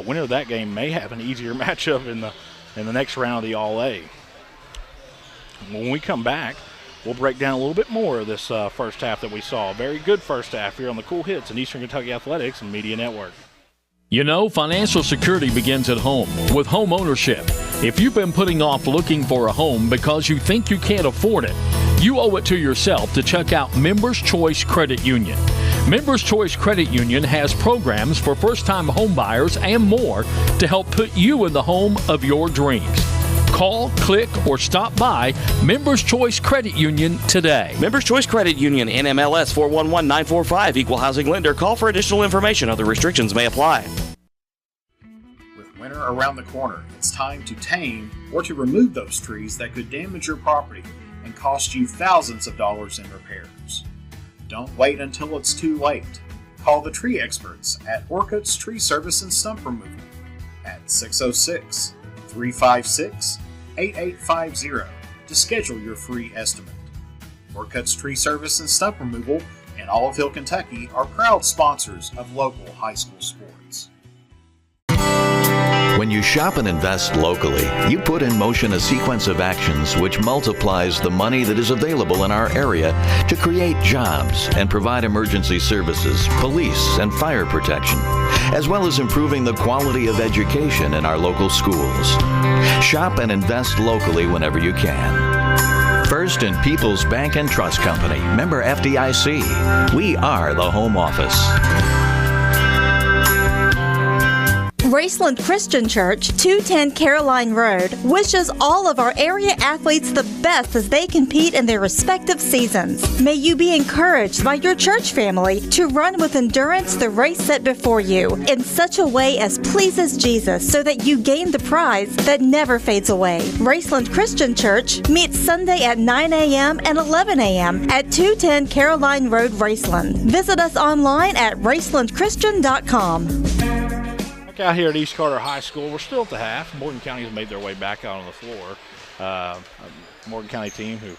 winner of that game may have an easier matchup in the next round of the All-A. When we come back, we'll break down a little bit more of this first half that we saw. Very good first half here on the Cool Hits in Eastern Kentucky Athletics and Media Network. You know, financial security begins at home with home ownership. If you've been putting off looking for a home because you think you can't afford it, you owe it to yourself to check out Members Choice Credit Union. Members Choice Credit Union has programs for first-time home buyers and more to help put you in the home of your dreams. Call, click, or stop by Members Choice Credit Union today. Members Choice Credit Union, NMLS 411945, Equal Housing Lender. Call for additional information. Other restrictions may apply. With winter around the corner, it's time to tame or to remove those trees that could damage your property and cost you thousands of dollars in repairs. Don't wait until it's too late. Call the tree experts at Orcutt's Tree Service and Stump Removal at 606 356-8850 to schedule your free estimate. Orcutt's Tree Service and Stump Removal in Olive Hill, Kentucky are proud sponsors of local high school sports. When you shop and invest locally, you put in motion a sequence of actions which multiplies the money that is available in our area to create jobs and provide emergency services, police, and fire protection, as well as improving the quality of education in our local schools. Shop and invest locally whenever you can. First and People's Bank and Trust Company, member FDIC. We are the home office. Raceland Christian Church, 210 Caroline Road, wishes all of our area athletes the best as they compete in their respective seasons. May you be encouraged by your church family to run with endurance the race set before you in such a way as pleases Jesus so that you gain the prize that never fades away. Raceland Christian Church meets Sunday at 9 a.m. and 11 a.m. at 210 Caroline Road, Raceland. Visit us online at racelandchristian.com. Out here at East Carter High School, we're still at the half. Morgan County has made their way back out on the floor. Morgan County team who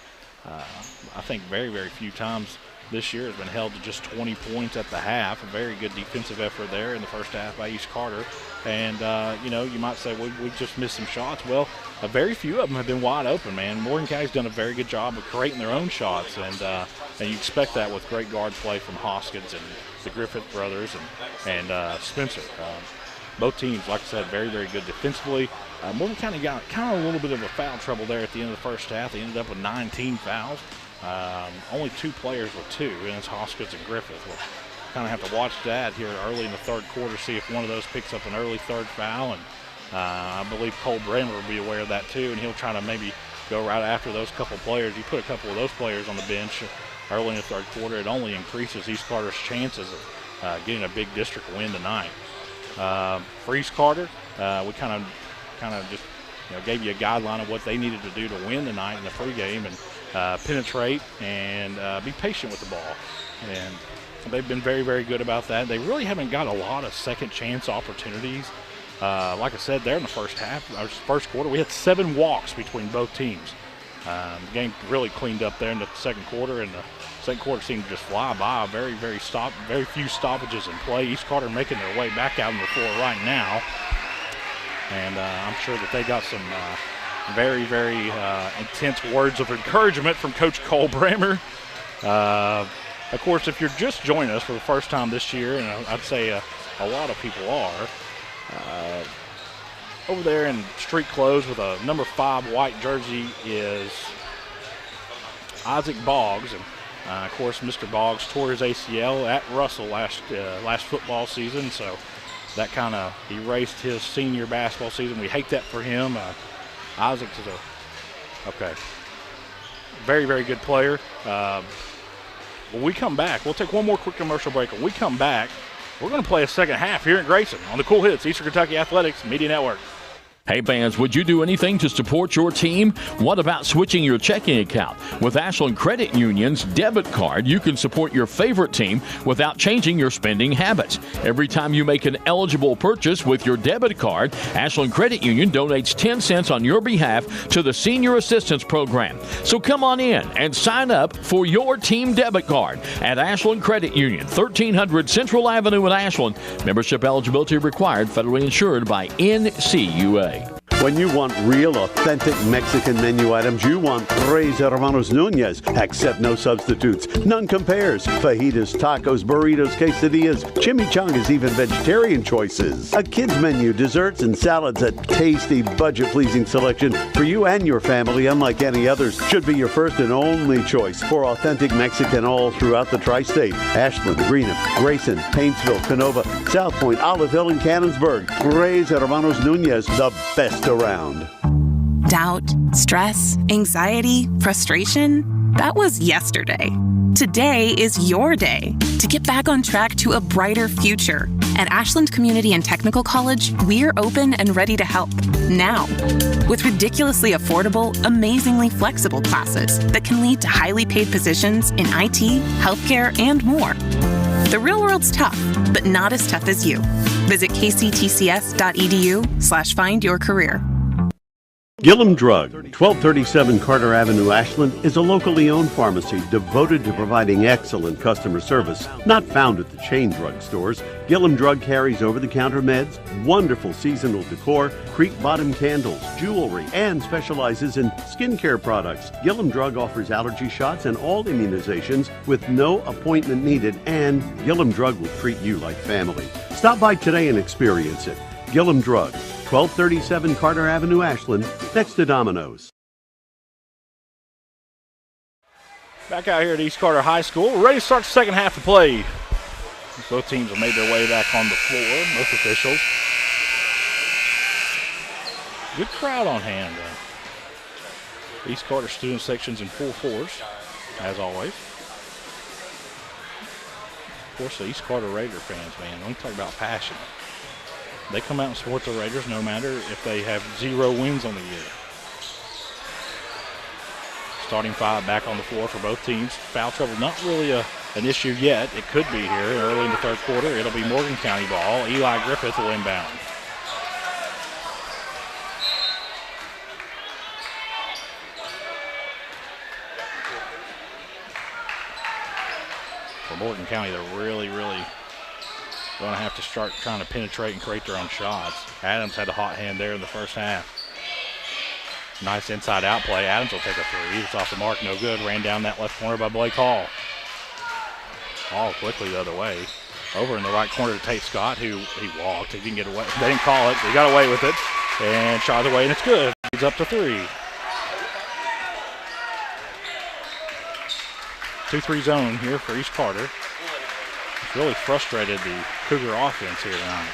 I think very, very few times this year has been held to just 20 points at the half. A very good defensive effort there in the first half by East Carter. And, you might say, we just missed some shots. Well, a very few of them have been wide open, man. Morgan County's done a very good job of creating their own shots. And you expect that with great guard play from Hoskins and the Griffith brothers and Spencer. Both teams, like I said, very, very good defensively. Morgan County got kind of a little bit of a foul trouble there at the end of the first half. They ended up with 19 fouls. Only two players with two, and it's Hoskins and Griffith. We'll kind of have to watch that here early in the third quarter, see if one of those picks up an early third foul. And I believe Cole Bremer will be aware of that too, and he'll try to maybe go right after those couple players. You put a couple of those players on the bench early in the third quarter, it only increases East Carter's chances of getting a big district win tonight. For East Carter, we kind of just gave you a guideline of what they needed to do to win tonight in the pregame and penetrate and be patient with the ball. And they've been very, very good about that. They really haven't got a lot of second chance opportunities. Like I said, there in the first quarter, we had 7 walks between both teams. The game really cleaned up there in the second quarter, and the second quarter seemed to just fly by. Very, very few stoppages in play. East Carter making their way back out on the floor right now. And I'm sure that they got some very, very intense words of encouragement from Coach Cole Bremer. Of course, if you're just joining us for the first time this year, and I'd say a lot of people are, over there in street clothes with a number 5 white jersey is Isaac Boggs. And of course, Mr. Boggs tore his ACL at Russell last football season, so that kind of erased his senior basketball season. We hate that for him. Isaac is a very, very good player. When we come back, we'll take one more quick commercial break. When we come back, we're going to play a second half here in Grayson on the Cool Hits Eastern Kentucky Athletics Media Network. Hey fans, would you do anything to support your team? What about switching your checking account? With Ashland Credit Union's debit card, you can support your favorite team without changing your spending habits. Every time you make an eligible purchase with your debit card, Ashland Credit Union donates 10 cents on your behalf to the Senior Assistance Program. So come on in and sign up for your team debit card at Ashland Credit Union, 1300 Central Avenue in Ashland. Membership eligibility required, federally insured by NCUA. When you want real, authentic Mexican menu items, you want Tres Hermanos Nunez. Accept no substitutes. None compares. Fajitas, tacos, burritos, quesadillas, chimichangas, even vegetarian choices. A kids menu, desserts and salads, a tasty, budget-pleasing selection for you and your family, unlike any others. Should be your first and only choice for authentic Mexican all throughout the tri-state. Ashland, Greenup, Grayson, Paintsville, Canova, South Point, Olive Hill, and Cannonsburg. Tres Hermanos Nunez, the best around. Doubt, stress, anxiety, frustration, that was yesterday. Today is your day to get back on track to a brighter future. At Ashland Community and Technical College, we're open and ready to help now. With ridiculously affordable, amazingly flexible classes that can lead to highly paid positions in IT, healthcare, and more. The real world's tough, but not as tough as you. Visit kctcs.edu/findyourcareer. Gillum Drug, 1237 Carter Avenue, Ashland, is a locally owned pharmacy devoted to providing excellent customer service. Not found at the chain drug stores, Gillum Drug carries over-the-counter meds, wonderful seasonal decor, creek bottom candles, jewelry, and specializes in skincare products. Gillum Drug offers allergy shots and all immunizations with no appointment needed, and Gillum Drug will treat you like family. Stop by today and experience it. Gillum Drug, 1237 Carter Avenue, Ashland, next to Domino's. Back out here at East Carter High School. We're ready to start the second half of play. Both teams have made their way back on the floor, both officials. Good crowd on hand. East Carter student sections in full force, as always. Of course, the East Carter Raider fans, man, let me talk about passion. They come out and support the Raiders no matter if they have 0 wins on the year. Starting 5 back on the floor for both teams. Foul trouble, not really an issue yet. It could be here early in the third quarter. It'll be Morgan County ball. Eli Griffith will inbound. For Morgan County, they're really going to have to start trying to penetrate and create their own shots. Adams had a hot hand there in the first half. Nice inside-out play. Adams will take a 3. It's off the mark, no good. Ran down that left corner by Blake Hall. Hall quickly the other way. Over in the right corner to Tate Scott, who he walked. He didn't get away. They didn't call it. He got away with it and shot away, and it's good. He's up to 3. 2-3 zone here for East Carter. It's really frustrated the Cougar offense here tonight.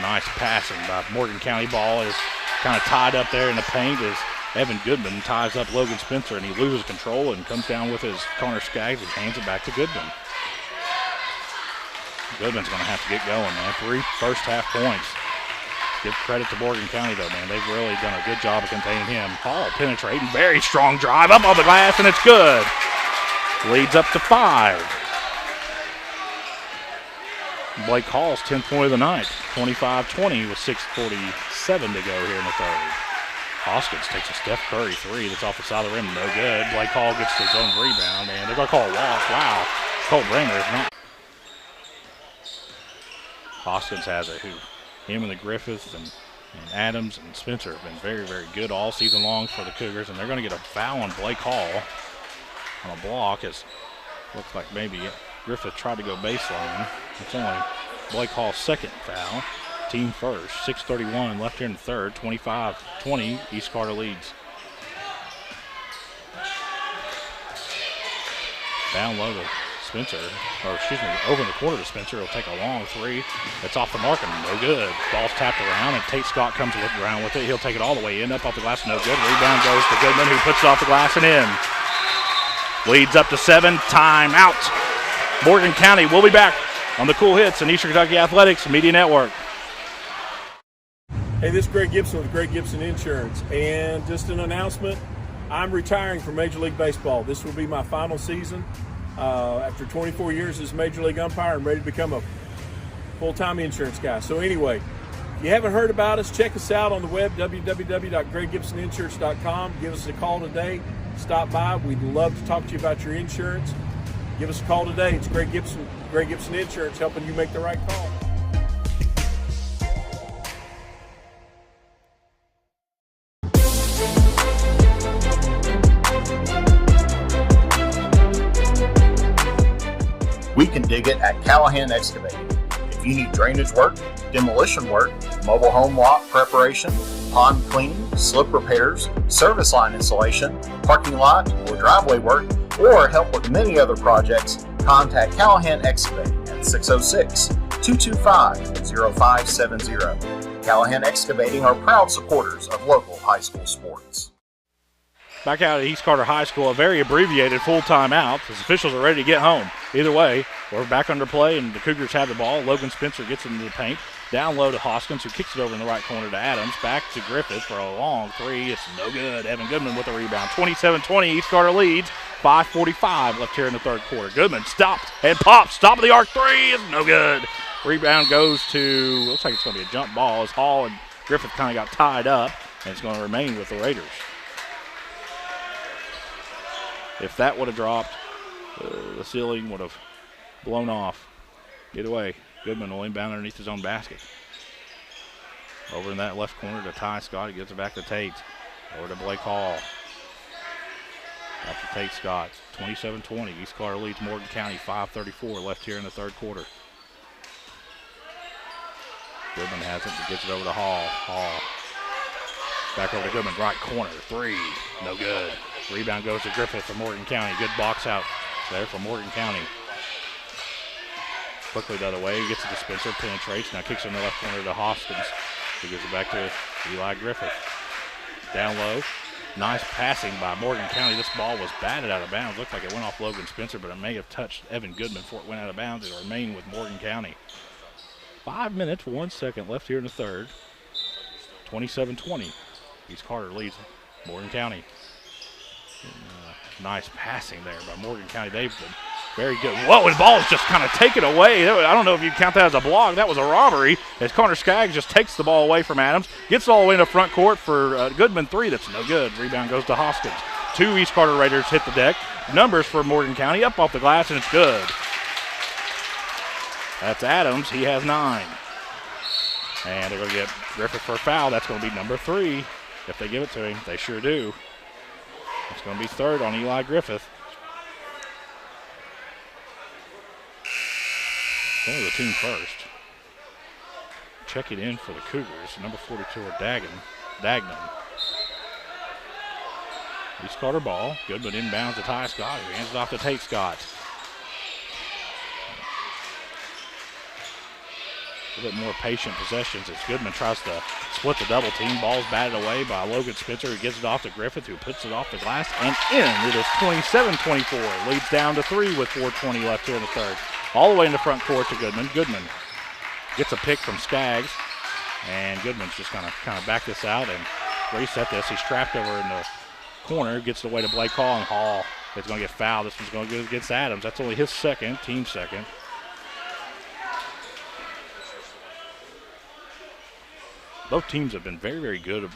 Nice passing by Morgan County. Ball is kind of tied up there in the paint as Evan Goodman ties up Logan Spencer, and he loses control and comes down with his Connor Skaggs and hands it back to Goodman. Goodman's going to have to get going, man. 3 first half points. Give credit to Morgan County, though, man. They've really done a good job of containing him. Hall penetrating, very strong drive up on the glass, and it's good. Leads up to 5. Blake Hall's 10th point of the night. 25-20 with 6:47 to go here in the third. Hoskins takes a Steph Curry 3 that's off the side of the rim. No good. Blake Hall gets his own rebound, and they're going to call a walk. Wow. Colt Branger is not. Hoskins has it. Him and the Griffiths and Adams and Spencer have been very good all season long for the Cougars, and they're going to get a foul on Blake Hall on a block. It looks like maybe Griffith tried to go baseline. It's only Blake Hall's second foul. Team first. 6:31 left here in the third. 25-20. East Carter leads. Down low to Spencer. Over in the corner to Spencer. He'll take a long 3. It's off the mark and no good. Ball's tapped around, and Tate Scott comes around with it. He'll take it all the way in. Up off the glass. No good. Rebound goes to Goodman, who puts it off the glass and in. Leads up to 7. Timeout. Morgan County will be back on the Cool Hits and Eastern Kentucky Athletics Media Network. Hey, this is Greg Gibson with Greg Gibson Insurance. And just an announcement, I'm retiring from Major League Baseball. This will be my final season. After 24 years as a Major League umpire, I'm ready to become a full-time insurance guy. So anyway, if you haven't heard about us, check us out on the web, www.greggibsoninsurance.com. Give us a call today. Stop by. We'd love to talk to you about your insurance. Give us a call today. It's Greg Gibson Insurance, helping you make the right call. We can dig it at Callahan Excavating. If you need drainage work, demolition work, mobile home lot preparation, pond cleaning, slip repairs, service line installation, parking lot or driveway work, or help with many other projects, contact Callahan Excavating at 606-225-0570. Callahan Excavating are proud supporters of local high school sports. Back out at East Carter High School, a very abbreviated full timeout as officials are ready to get home. Either way, we're back under play, and the Cougars have the ball. Logan Spencer gets into the paint. Down low to Hoskins, who kicks it over in the right corner to Adams. Back to Griffith for a long 3. It's no good. Evan Goodman with the rebound. 27-20, East Carter leads. 5:45 left here in the third quarter. Goodman stopped and pops. Top of the arc 3 is no good. Rebound goes to, looks like it's going to be a jump ball as Hall and Griffith kind of got tied up, and it's going to remain with the Raiders. If that would have dropped, the ceiling would have blown off. Get away. Goodman will inbound underneath his own basket. Over in that left corner to Ty Scott. He gives it back to Tate. Over to Blake Hall. Back to Tate Scott. 27-20. East Carter leads Morgan County. 5:34 left here in the third quarter. Goodman has it, but gets it over to Hall. Hall. Back over to Goodman. Right corner. 3. No good. Rebound goes to Griffith for Morgan County. Good box out there for Morgan County. Quickly the other way. Gets it to Spencer. Penetrates. Now kicks in the left corner to Hoskins. He gives it back to Eli Griffith. Down low. Nice passing by Morgan County. This ball was batted out of bounds. Looked like it went off Logan Spencer, but it may have touched Evan Goodman before it went out of bounds. It'll remain with Morgan County. 5 minutes, 1 second left here in the third. 27-20. East Carter leads Morgan County. Nice passing there by Morgan County. They've been very good. Whoa, and the ball is just kind of taken away. I don't know if you count that as a block. That was a robbery as Connor Skaggs just takes the ball away from Adams. Gets it all the way into front court for Goodman. 3. That's no good. Rebound goes to Hoskins. 2 East Carter Raiders hit the deck. Numbers for Morgan County up off the glass, and it's good. That's Adams. He has 9. And they're going to get Griffith for a foul. That's going to be number 3 if they give it to him. They sure do. It's going to be 3rd on Eli Griffith. Only the team first. Checking in for the Cougars. Number 42 are Dagnan. East Carter ball. Goodman inbounds to Ty Scott, who hands it off to Tate Scott. A little bit more patient possessions as Goodman tries to split the double team. Ball's batted away by Logan Spencer, who gives it off to Griffith, who puts it off the glass and in. It is 27-24. Leads down to 3 with 4:20 left here in the third. All the way in the front court to Goodman. Goodman gets a pick from Skaggs, and Goodman's just kind of back this out and reset this. He's trapped over in the corner, gets it away to Blake Hall, and Hall is going to get fouled. This one's going to go against Adams. That's only his second, team second. Both teams have been very, very good of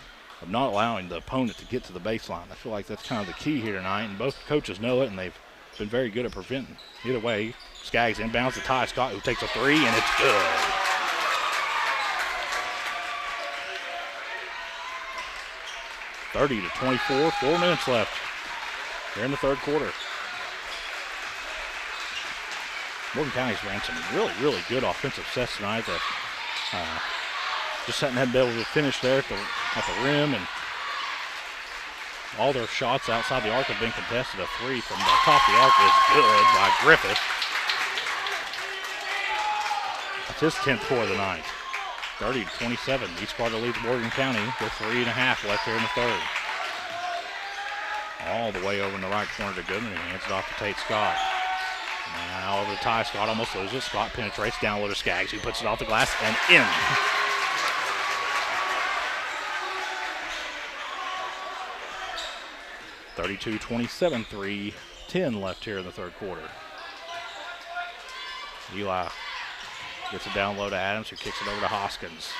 not allowing the opponent to get to the baseline. I feel like that's kind of the key here tonight, and both coaches know it, and they've been very good at preventing. Either way, Skaggs inbounds to Ty Scott, who takes a 3, and it's good. (30-24), 4 minutes left here in the third quarter. Morgan County's ran some really, really good offensive sets tonight. Just hadn't been able to finish there at the rim, and all their shots outside the arc have been contested. A 3 from the top of the arc is good by Griffith. That's his 10th for the night. 30-27. East Carter leads Morgan County with 3.5 left here in the third. All the way over in the right corner to Goodman. He hands it off to Tate Scott. Now over to Ty Scott, almost loses. Scott penetrates down low to Skaggs. He puts it off the glass and in. 32-27, 3:10 left here in the third quarter. Eli gets it down low to Adams, who kicks it over to Hoskins.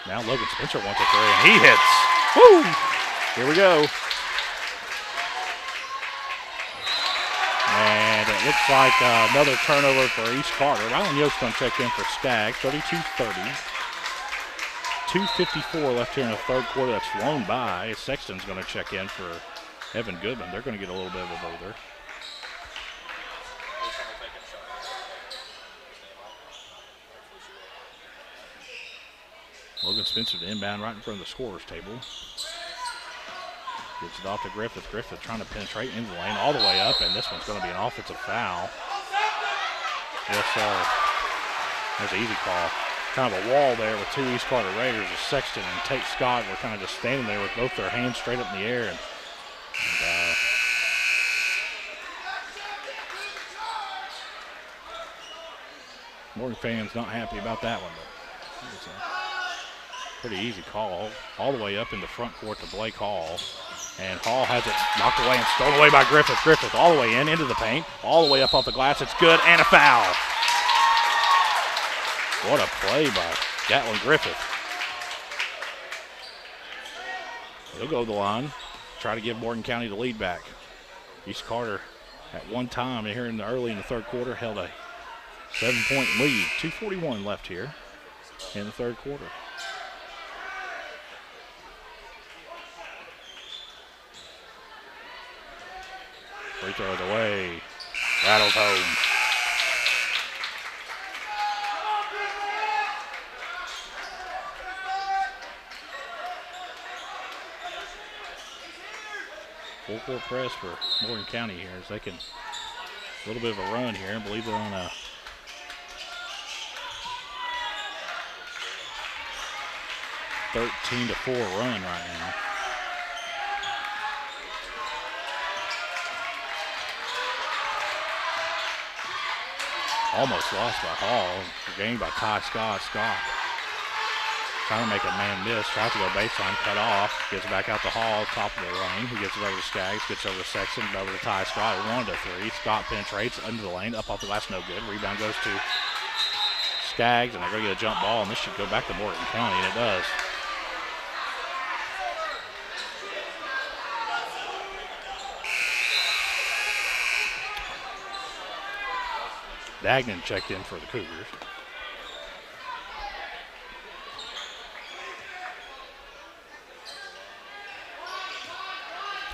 Now Logan Spencer wants a 3, and he hits. Woo! Here we go. And it looks like another turnover for East Carter. Rylan Yost going to check in for Skaggs, 32-30. 2:54 left here in the third quarter. That's flown by. Sexton's going to check in for Evan Goodman. They're going to get a little bit of a breather. Logan Spencer to inbound right in front of the scorer's table. Gets it off to Griffith. Griffith trying to penetrate into the lane all the way up, and this one's going to be an offensive foul. Yes, sir. There's an easy call. Kind of a wall there with 2 East Carter Raiders. Sexton and Tate Scott were kind of just standing there with both their hands straight up in the air. And Morgan fans not happy about that one, but it's a pretty easy call. All the way up in the front court to Blake Hall. And Hall has it knocked away and stolen away by Griffith. Griffith all the way into the paint, all the way up off the glass. It's good, and a foul. What a play by Gatlin Griffith. He'll go to the line, try to give Morgan County the lead back. East Carter at one time here early in the third quarter held a 7-point lead. 2:41 left here in the third quarter. Free throws away. Rattles home. Full court press for Morgan County here as they can a little bit of a run here. I believe they're on a 13-4 run right now. Almost lost by Hall. Gained by Ty Scott. Scott trying to make a man miss. Tries to go baseline, cut off. Gets back out to Hall, top of the lane. He gets it over to Skaggs. Gets over to Sexton, over to Ty Scott. 1-3. Scott penetrates under the lane. Up off the glass, no good. Rebound goes to Skaggs, and they're going to get a jump ball, and this should go back to Morgan County, and it does. Dagnan checked in for the Cougars.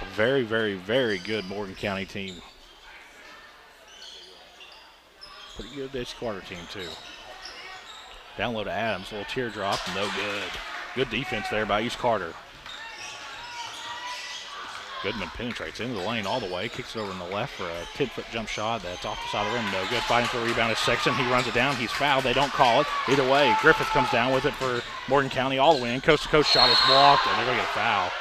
A very, very, very good Morgan County team. Pretty good East Carter team, too. Down low to Adams. A little teardrop. No good. Good defense there by East Carter. Goodman penetrates into the lane all the way. Kicks it over in the left for a 10-foot jump shot. That's off the side of the rim. No good. Fighting for a rebound is Sexton. He runs it down. He's fouled. They don't call it. Either way, Griffith comes down with it for Morgan County all the way in. Coast-to-coast shot is blocked, and they're going to get a foul.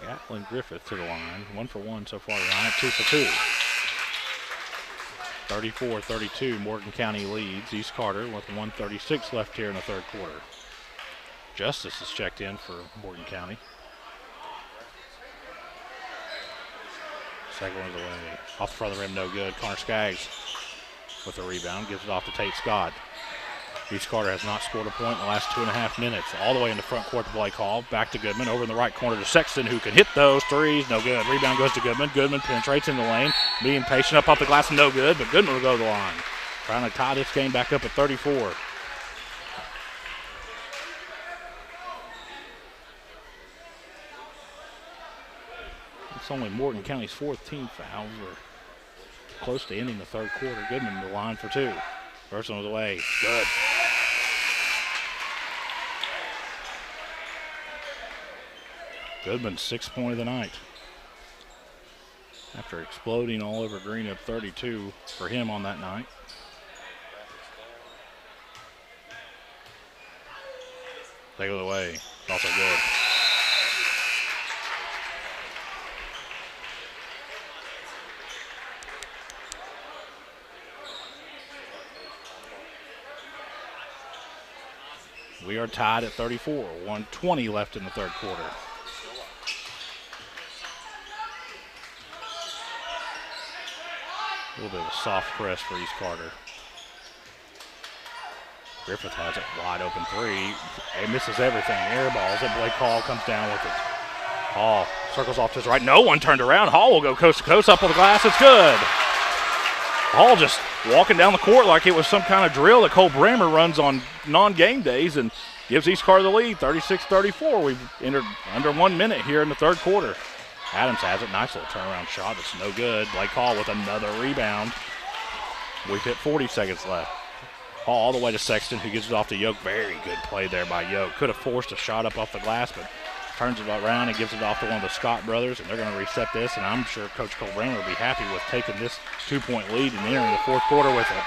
Gatlin Griffith to the line. 1 for 1 so far tonight. 2 for 2. 34-32. Morgan County leads East Carter with 1:36 left here in the third quarter. Justice is checked in for Morgan County. Second one's away. Off the front of the rim, no good. Connor Skaggs with the rebound. Gives it off to Tate Scott. East Carter has not scored a point in the last 2.5 minutes. All the way in the front court, the play call. Back to Goodman. Over in the right corner to Sexton, who can hit those threes. No good. Rebound goes to Goodman. Goodman penetrates in the lane. Being patient up off the glass. No good, but Goodman will go to the line. Trying to tie this game back up at 34. It's only Morgan County's 4th team foul. We're close to ending the third quarter. Goodman to the line for 2. First one was away. Good. Goodman's 6th point of the night. After exploding all over Greenup, 32 for him on that night. Take it away. Also good. We are tied at 34. 1:20 left in the third quarter. A little bit of a soft press for East Carter. Griffith has it. Wide open 3. He misses everything. Air balls. And Blake Hall comes down with it. Hall circles off to his right. No one turned around. Hall will go coast to coast up on the glass. It's good. Hall just walking down the court like it was some kind of drill that Cole Brammer runs on non-game days and gives East Carter the lead, 36-34. We've entered under 1 minute here in the third quarter. Adams has it. Nice little turnaround shot. It's no good. Blake Hall with another rebound. We've hit 40 seconds left. Hall all the way to Sexton, who gives it off to Yoke. Very good play there by Yoke. Could have forced a shot up off the glass, but turns it around and gives it off to one of the Scott brothers, and they're going to reset this, and I'm sure Coach Cole Brammer will be happy with taking this 2-point lead and entering the fourth quarter with it.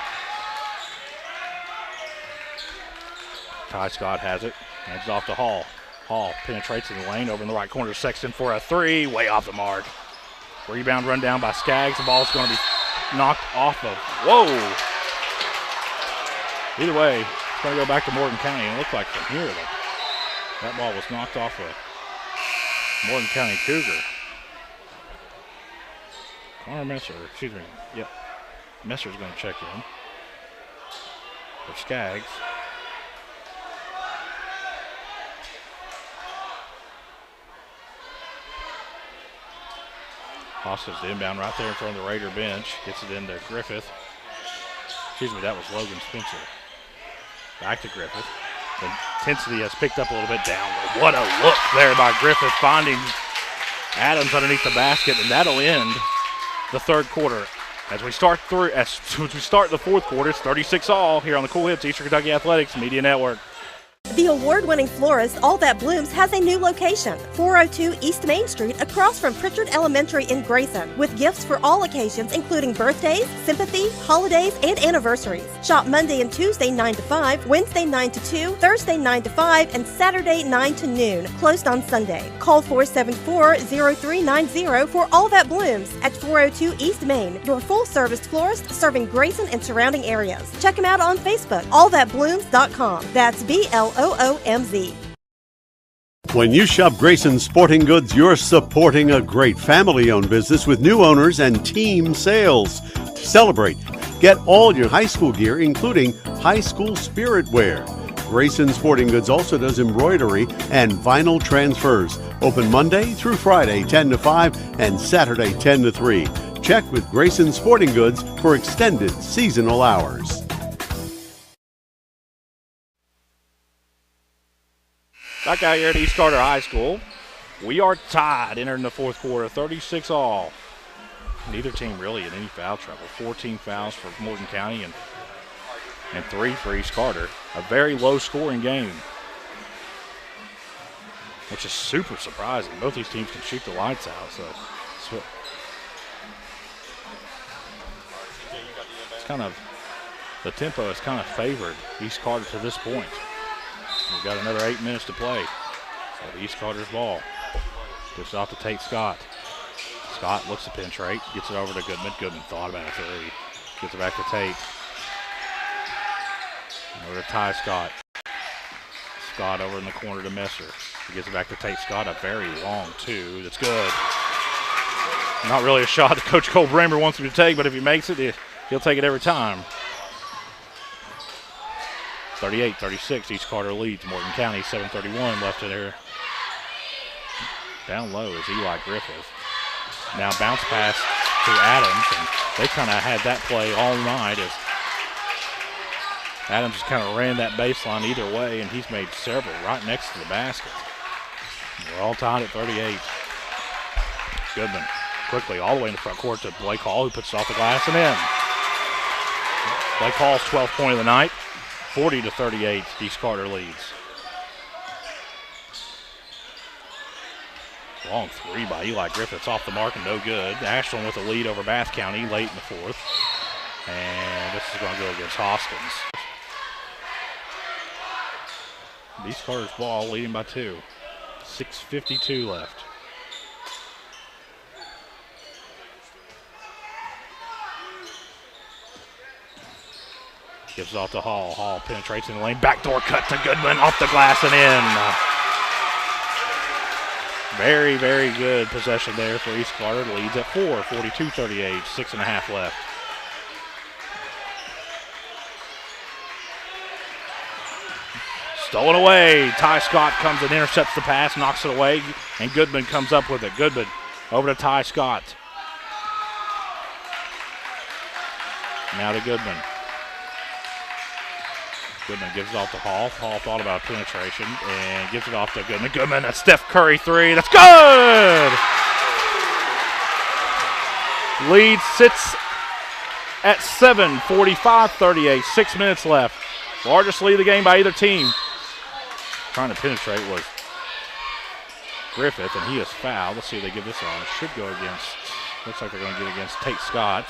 Ty Scott has it. Hands it off to Hall. Hall penetrates in the lane over in the right corner to Sexton for a 3. Way off the mark. Rebound run down by Skaggs. The ball's going to be knocked off of. Whoa! Either way, it's going to go back to Morgan County. And it looked like from here that ball was knocked off a Morgan County Cougar. Connor Messer, excuse me. Yep. Messer's going to check in for Skaggs. Hoskins the inbound right there in front of the Raider bench. Gets it into Griffith. Excuse me, that was Logan Spencer. Back to Griffith. The intensity has picked up a little bit down. What a look there by Griffith, finding Adams underneath the basket, and that'll end the third quarter. As we start the fourth quarter, it's 36-all here on the Cool Hits Eastern Kentucky Athletics Media Network. The award-winning florist All That Blooms has a new location, 402 East Main Street, across from Pritchard Elementary in Grayson, with gifts for all occasions including birthdays, sympathy, holidays, and anniversaries. Shop Monday and Tuesday 9 to 5, Wednesday 9 to 2, Thursday 9 to 5, and Saturday 9 to noon, closed on Sunday. Call 474-0390 for All That Blooms at 402 East Main, your full-service florist serving Grayson and surrounding areas. Check them out on Facebook, allthatblooms.com. That's BLOOMZ. When you shop Grayson Sporting Goods, you're supporting a great family-owned business with new owners and team sales. To celebrate, get all your high school gear, including high school spirit wear. Grayson Sporting Goods also does embroidery and vinyl transfers. Open Monday through Friday, 10 to 5, and Saturday, 10 to 3. Check with Grayson Sporting Goods for extended seasonal hours. Back out here at East Carter High School, we are tied entering the fourth quarter, 36-all. Neither team really in any foul trouble. 14 fouls for Morgan County and 3 for East Carter. A very low-scoring game, which is super surprising. Both these teams can shoot the lights out, so it's kind of, the tempo has kind of favored East Carter to this point. We've got another 8 minutes to play. So the East Carter's ball. Gives it off to Tate Scott. Scott looks to penetrate. Gets it over to Goodman. Goodman thought about a three. Gets it back to Tate. Over to Ty Scott. Scott over in the corner to Messer. He gets it back to Tate Scott. A very long two. That's good. Not really a shot that Coach Cole Bramer wants him to take, but if he makes it, he'll take it every time. 38-36, East Carter leads. Morgan County, 7:31 left in there. Down low is Eli Griffith. Now bounce pass to Adams, and they kind of had that play all night as Adams just kind of ran that baseline either way, and he's made several right next to the basket. We're all tied at 38. Goodman quickly all the way in the front court to Blake Hall, who puts it off the glass and in. Blake Hall's 12th point of the night. 40-38, East Carter leads. Long three by Eli Griffiths off the mark and no good. Ashland with a lead over Bath County late in the fourth. And this is going to go against Hoskins. East Carter's ball leading by 2. 6:52 left. Gives it off to Hall. Hall penetrates in the lane. Backdoor cut to Goodman. Off the glass and in. Very, very good possession there for East Carter. Leads at 4. 42-38. 6.5 left. Stolen away. Ty Scott comes and intercepts the pass. Knocks it away. And Goodman comes up with it. Goodman over to Ty Scott. Now to Goodman. Goodman gives it off to Hall. Hall thought about penetration and gives it off to Goodman. Goodman, a Steph Curry three. That's good! Lead sits at 7, 45-38. 6 minutes left. Largest lead of the game by either team. Trying to penetrate was Griffith, and he is fouled. Let's see if they give this on. It should go against, looks like they're going to get against Tate Scott.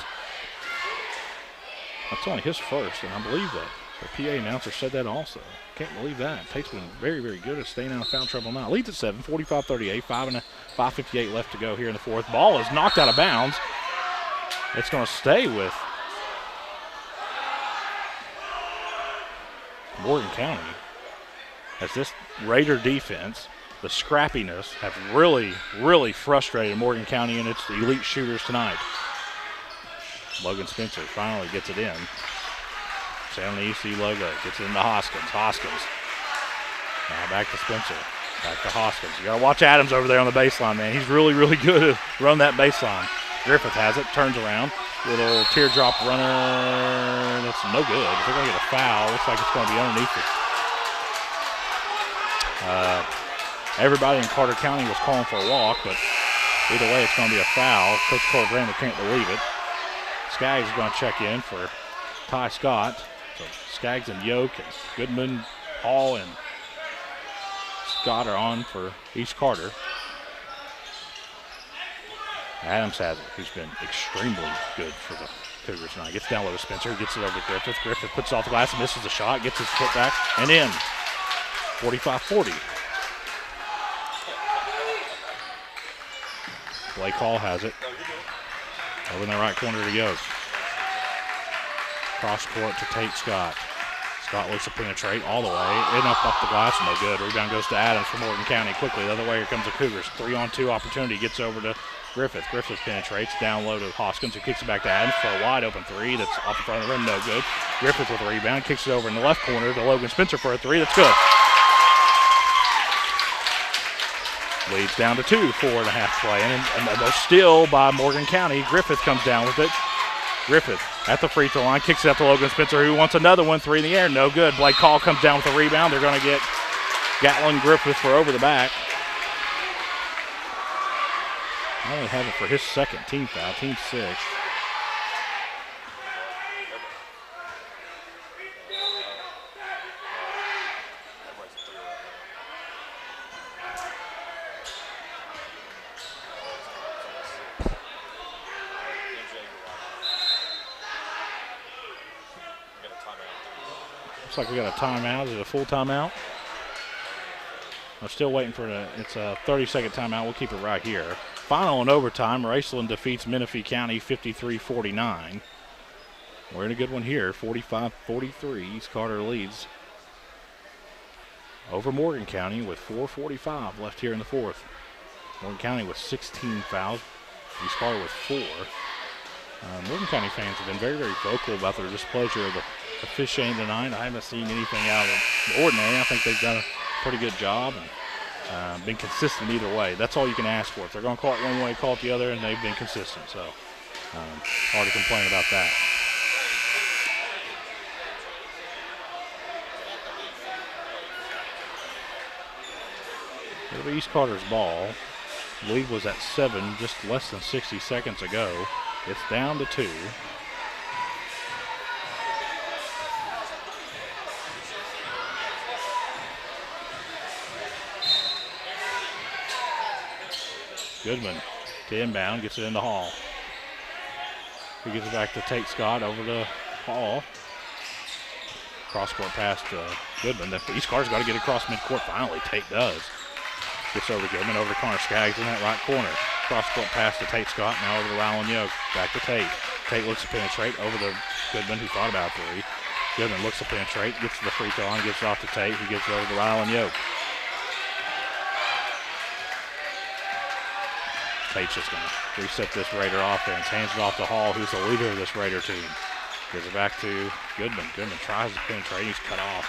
That's only his first, and I believe that. The PA announcer said that also. Can't believe that. Tate's been very, very good at staying out of foul trouble now. Leads at 7, 45-38, 5:58 left to go here in the fourth. Ball is knocked out of bounds. It's going to stay with Morgan County, as this Raider defense, the scrappiness, have really, really frustrated Morgan County and its elite shooters tonight. Logan Spencer finally gets it in. Down the EC logo, gets it into Hoskins. Hoskins. Now back to Spencer. Back to Hoskins. You got to watch Adams over there on the baseline, man. He's really, really good at running that baseline. Griffith has it, turns around. Little teardrop runner. That's no good. They're going to get a foul. Looks like it's going to be underneath it. Everybody in Carter County was calling for a walk, but either way, it's going to be a foul. Coach Cole Grammer can't believe it. Skaggs is going to check in for Ty Scott. So Skaggs and Yoke and Goodman, Hall, and Scott are on for East Carter. Adams has it, who's been extremely good for the Cougars tonight. Gets down low to Spencer, gets it over to Griffith. Griffith puts it off the glass and misses the shot, gets his foot back, and in. 45-40. Blake Hall has it. Over in the right corner to Yoke. Cross court to Tate Scott. Scott looks to penetrate all the way. In up the glass, no good. Rebound goes to Adams for Morgan County. Quickly, the other way, here comes the Cougars. 3-on-2 opportunity, gets over to Griffith. Griffith penetrates, down low to Hoskins, who kicks it back to Adams for a wide open three that's off the front of the rim, no good. Griffith with a rebound, kicks it over in the left corner to Logan Spencer for a three, that's good. Leads down to 2, 4.5 play, and a steal by Morgan County. Griffith comes down with it. Griffith at the free throw line, kicks it up to Logan Spencer, who wants another one, 3 in the air, no good. Blake Call comes down with a rebound. They're going to get Gatlin Griffith for over the back. I only have it for his second team foul, team 6. Looks like we got a timeout. Is it a full timeout? I'm still waiting for it's a 30-second timeout. We'll keep it right here. Final in overtime, Raceland defeats Menifee County 53-49. We're in a good one here, 45-43. East Carter leads over Morgan County with 4:45 left here in the fourth. Morgan County with 16 fouls. East Carter with 4. Morgan County fans have been very, very vocal about their displeasure of the officiating tonight. I haven't seen anything out of the ordinary. I think they've done a pretty good job and been consistent either way. That's all you can ask for. If they're going to call it one way, call it the other, and they've been consistent. So hard to complain about that. It'll be East Carter's ball. Lead was at 7 just less than 60 seconds ago. It's down to 2. Goodman to inbound, gets it into Hall. He gets it back to Tate Scott, over to Hall. Cross court pass to Goodman. East Carter's got to get across midcourt. Finally, Tate does. Gets over to Goodman, over to Connor Skaggs in that right corner. Cross court pass to Tate Scott, now over to Rylan Yoke. Back to Tate. Tate looks to penetrate over to Goodman, who thought about 3. Goodman looks to penetrate, gets to the free throw line, gets it off to Tate, who gets it over to Rylan Yoke. Tate's just going to reset this Raider offense. Hands it off to Hall, who's the leader of this Raider team. Gives it back to Goodman. Goodman tries to penetrate. He's cut off.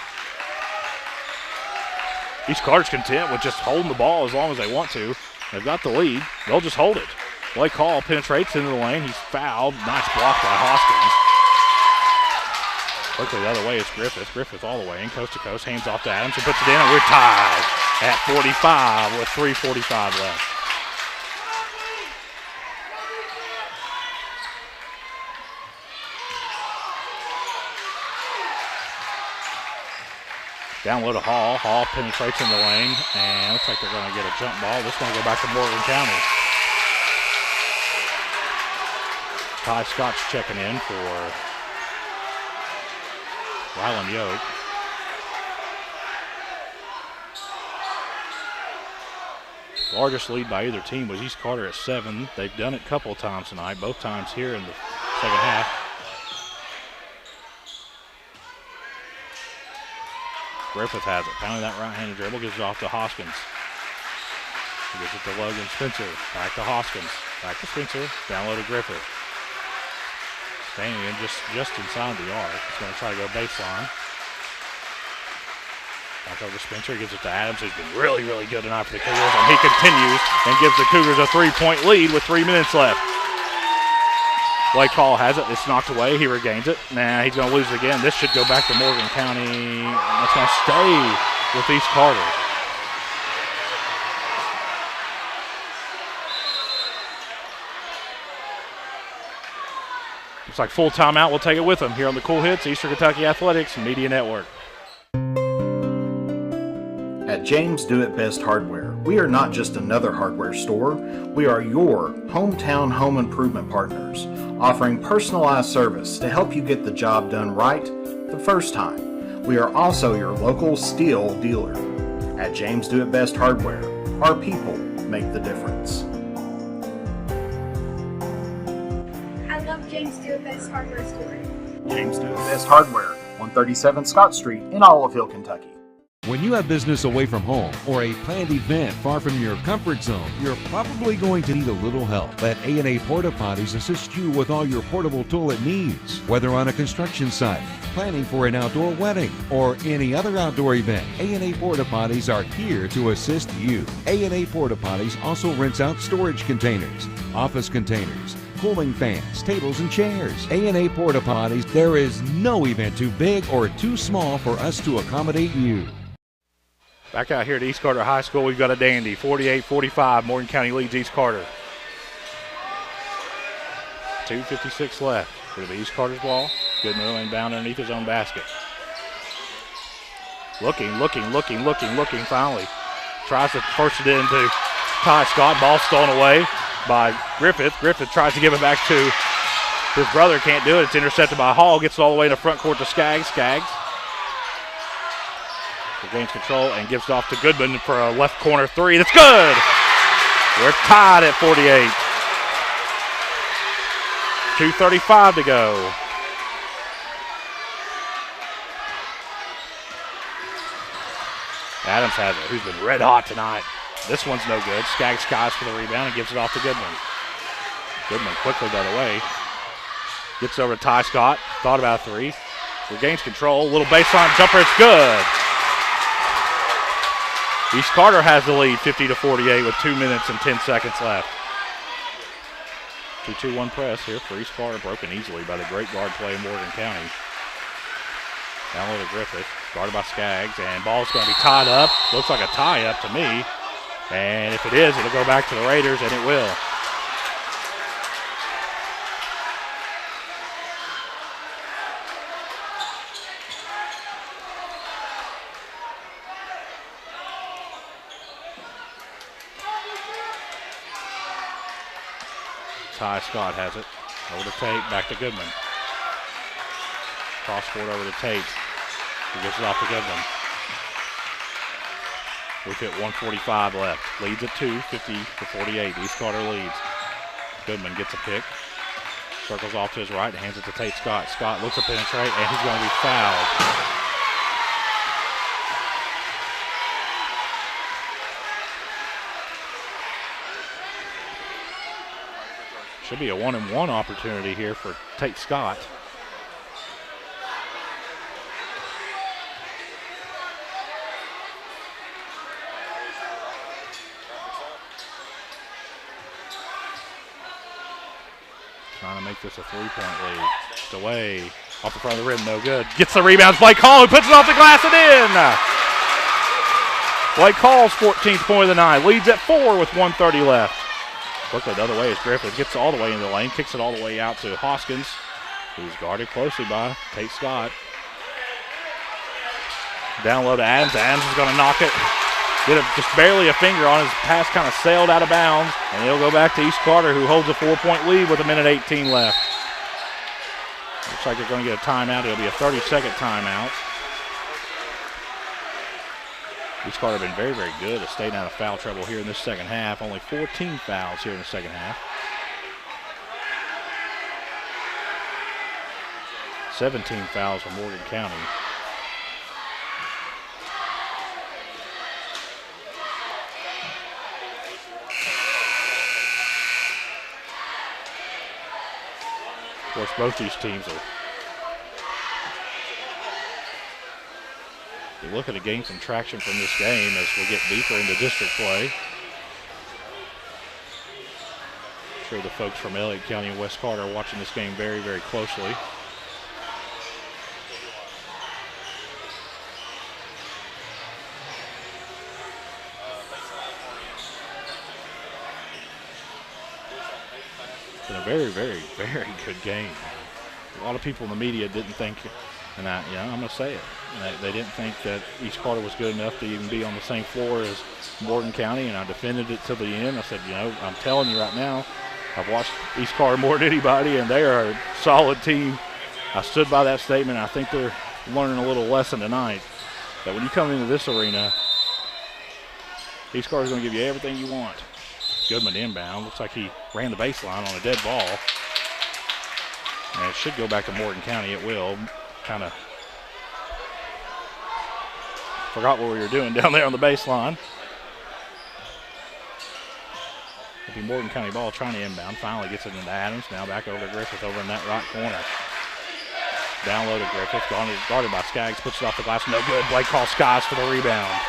East Carter's content with just holding the ball as long as they want to. They've got the lead. They'll just hold it. Blake Hall penetrates into the lane. He's fouled. Nice block by Hoskins. Quickly the other way is Griffith. Griffith all the way in, coast to coast. Hands off to Adams, who puts it in, and we're tied at 45 with 3:45 left. Down low to Hall. Hall penetrates in the lane, and looks like they're going to get a jump ball. This one will go back to Morgan County. Ty Scott's checking in for Rylan Yoke. Largest lead by either team was East Carter at 7. They've done it a couple of times tonight, both times here in the second half. Griffith has it. Pounding that right-handed dribble. Gives it off to Hoskins. He gives it to Logan Spencer. Back to Hoskins. Back to Spencer. Down low to Griffith. Standing in just inside the arc. He's going to try to go baseline. Back over to Spencer. Gives it to Adams, who's been really, really good tonight for the Cougars. And he continues and gives the Cougars a 3-point lead with 3 minutes left. Blake Hall has it. It's knocked away. He regains it. Nah, he's going to lose it again. This should go back to Morgan County. It's going to stay with East Carter. Looks like full timeout. We'll take it with them here on the Cool Hits, Eastern Kentucky Athletics Media Network. At James Do It Best Hardware, we are not just another hardware store. We are your hometown home improvement partners, offering personalized service to help you get the job done right the first time. We are also your local steel dealer. At James Do It Best Hardware, our people make the difference. I love James Do It Best Hardware Store. James Do It Best Hardware, 137 Scott Street in Olive Hill, Kentucky. When you have business away from home or a planned event far from your comfort zone, you're probably going to need a little help. Let A&A Porta Potties assist you with all your portable toilet needs. Whether on a construction site, planning for an outdoor wedding, or any other outdoor event, A&A Porta Potties are here to assist you. A&A Porta Potties also rents out storage containers, office containers, cooling fans, tables, and chairs. A&A Porta Potties, there is no event too big or too small for us to accommodate you. Back out here at East Carter High School, we've got a dandy. 48-45, Morgan County leads East Carter. 2:56 left. It'll be East Carter's ball. Goodman inbound underneath his own basket. Looking, finally. Tries to force it into Ty Scott. Ball stolen away by Griffith. Griffith tries to give it back to his brother. Can't do it. It's intercepted by Hall. Gets it all the way in the front court to Skaggs. Skaggs gains control and gives it off to Goodman for a left corner three. That's good. We're tied at 48. 2:35 to go. Adams has it, who's been red hot tonight. This one's no good. Skaggs skies for the rebound and gives it off to Goodman. Goodman quickly the other way. Gets over to Ty Scott. Thought about a three. Regains control. Little baseline jumper. It's good. East Carter has the lead, 50-48, with 2 minutes and 10 seconds left. 2-2-1 press here for East Carter, broken easily by the great guard play in Morgan County. Down low to Griffith, guarded by Skaggs, and ball's going to be tied up. Looks like a tie-up to me. And if it is, it'll go back to the Raiders, and it will. Ty Scott has it. Over to Tate, back to Goodman. Cross court over to Tate. He gets it off to Goodman. We've hit 1:45 left. Leads at 2, 50-48. East Carter leads. Goodman gets a pick. Circles off to his right and hands it to Tate Scott. Scott looks to penetrate, and he's going to be fouled. Should be a 1-and-1 opportunity here for Tate Scott. Trying to make this a three-point lead. It's away. Off the front of the rim, no good. Gets the rebound. Blake Hall, who puts it off the glass and in. Blake Hall's 14th point of the night. Leads at 4 with 1:30 left. Quickly the other way as Griffith gets all the way into the lane, kicks it all the way out to Hoskins, who's guarded closely by Tate Scott. Down low to Adams. Adams is going to knock it. Did it just barely a finger on his pass, kind of sailed out of bounds, and it'll go back to East Carter, who holds a 4-point lead with 1:18 left. Looks like they're going to get a timeout. It'll be a 30-second timeout. East Carter been very, very good at staying out of foul trouble here in this second half. Only 14 fouls here in the second half. 17 fouls for Morgan County. course, both these teams are looking to gain some traction from this game as we get deeper into district play. I'm sure the folks from Elliott County and West Carter are watching this game very, very closely. It's been a very, very, very good game. A lot of people in the media didn't think, and I'm going to say it, they didn't think that East Carter was good enough to even be on the same floor as Morgan County, and I defended it to the end. I said, I'm telling you right now, I've watched East Carter more than anybody, and they are a solid team. I stood by that statement. I think they're learning a little lesson tonight that when you come into this arena, East Carter's going to give you everything you want. Goodman inbound. Looks like he ran the baseline on a dead ball. And it should go back to Morgan County. It will. Kind of forgot what we were doing down there on the baseline. It'll be Morgan County ball trying to inbound. Finally gets it into Adams. Now back over to Griffith over in that right corner. Down low to Griffith. Guarded by Skaggs. Puts it off the glass. No good. Blake Hall Skies for the rebound.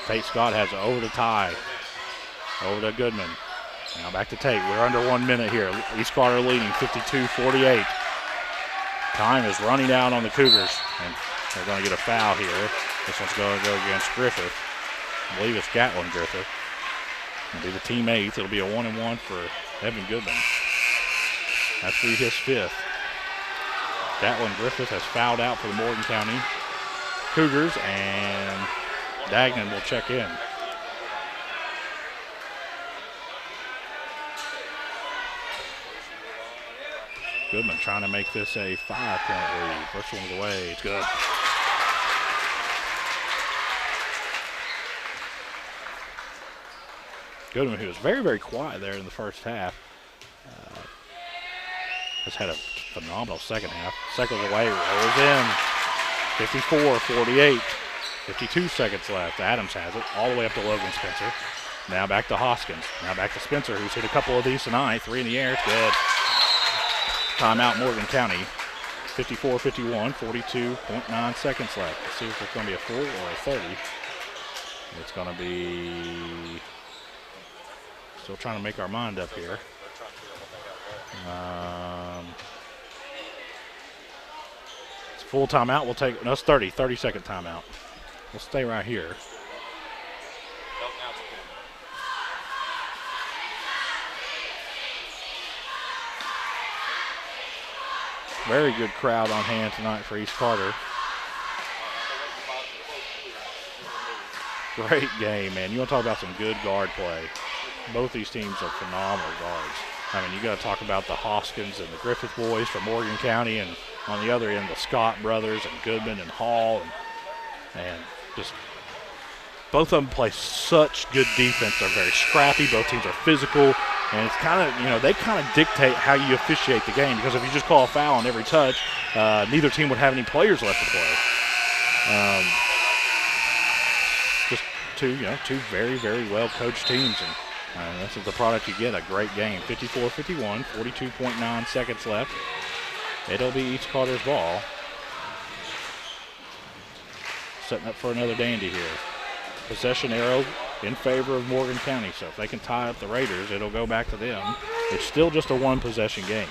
Tate Scott has it over to Ty. Over to Goodman. Now back to Tate. We're under 1 minute here. East Carter leading 52-48. Time is running out on the Cougars. And they're going to get a foul here. This one's going to go against Griffith. I believe it's Gatlin Griffith. It'll be the team eighth. It'll be a 1-and-1 for Evan Goodman. That's his fifth. Gatlin Griffith has fouled out for the Morgan County Cougars, and Dagnan will check in. Goodman trying to make this a 5-point lead. First one's away. It's good. Goodman, who was very, very quiet there in the first half, has had a phenomenal second half. Second away, rolls in. 54-48. 52 seconds left. Adams has it all the way up to Logan Spencer. Now back to Hoskins. Now back to Spencer, who's hit a couple of these tonight. 3 in the air. It's good. Timeout Morgan County. 54-51, 42.9 seconds left. Let's see if it's going to be a 4 or a 30. It's going to be... Still trying to make our mind up here. It's a full timeout. We'll take, no, it's 30-second timeout. We'll stay right here. Very good crowd on hand tonight for East Carter. Great game, man. You want to talk about some good guard play. Both these teams are phenomenal guards. I mean, you got to talk about the Hoskins and the Griffith boys from Morgan County, and on the other end, the Scott brothers and Goodman and Hall, and just both of them play such good defense. They're very scrappy. Both teams are physical, and it's kind of, they kind of dictate how you officiate the game, because if you just call a foul on every touch, neither team would have any players left to play. Just two very, very well coached teams, and this is the product you get, a great game. 54-51, 42.9 seconds left. It'll be East Carter's ball. Setting up for another dandy here. Possession arrow in favor of Morgan County, so if they can tie up the Raiders, it'll go back to them. It's still just a one-possession game.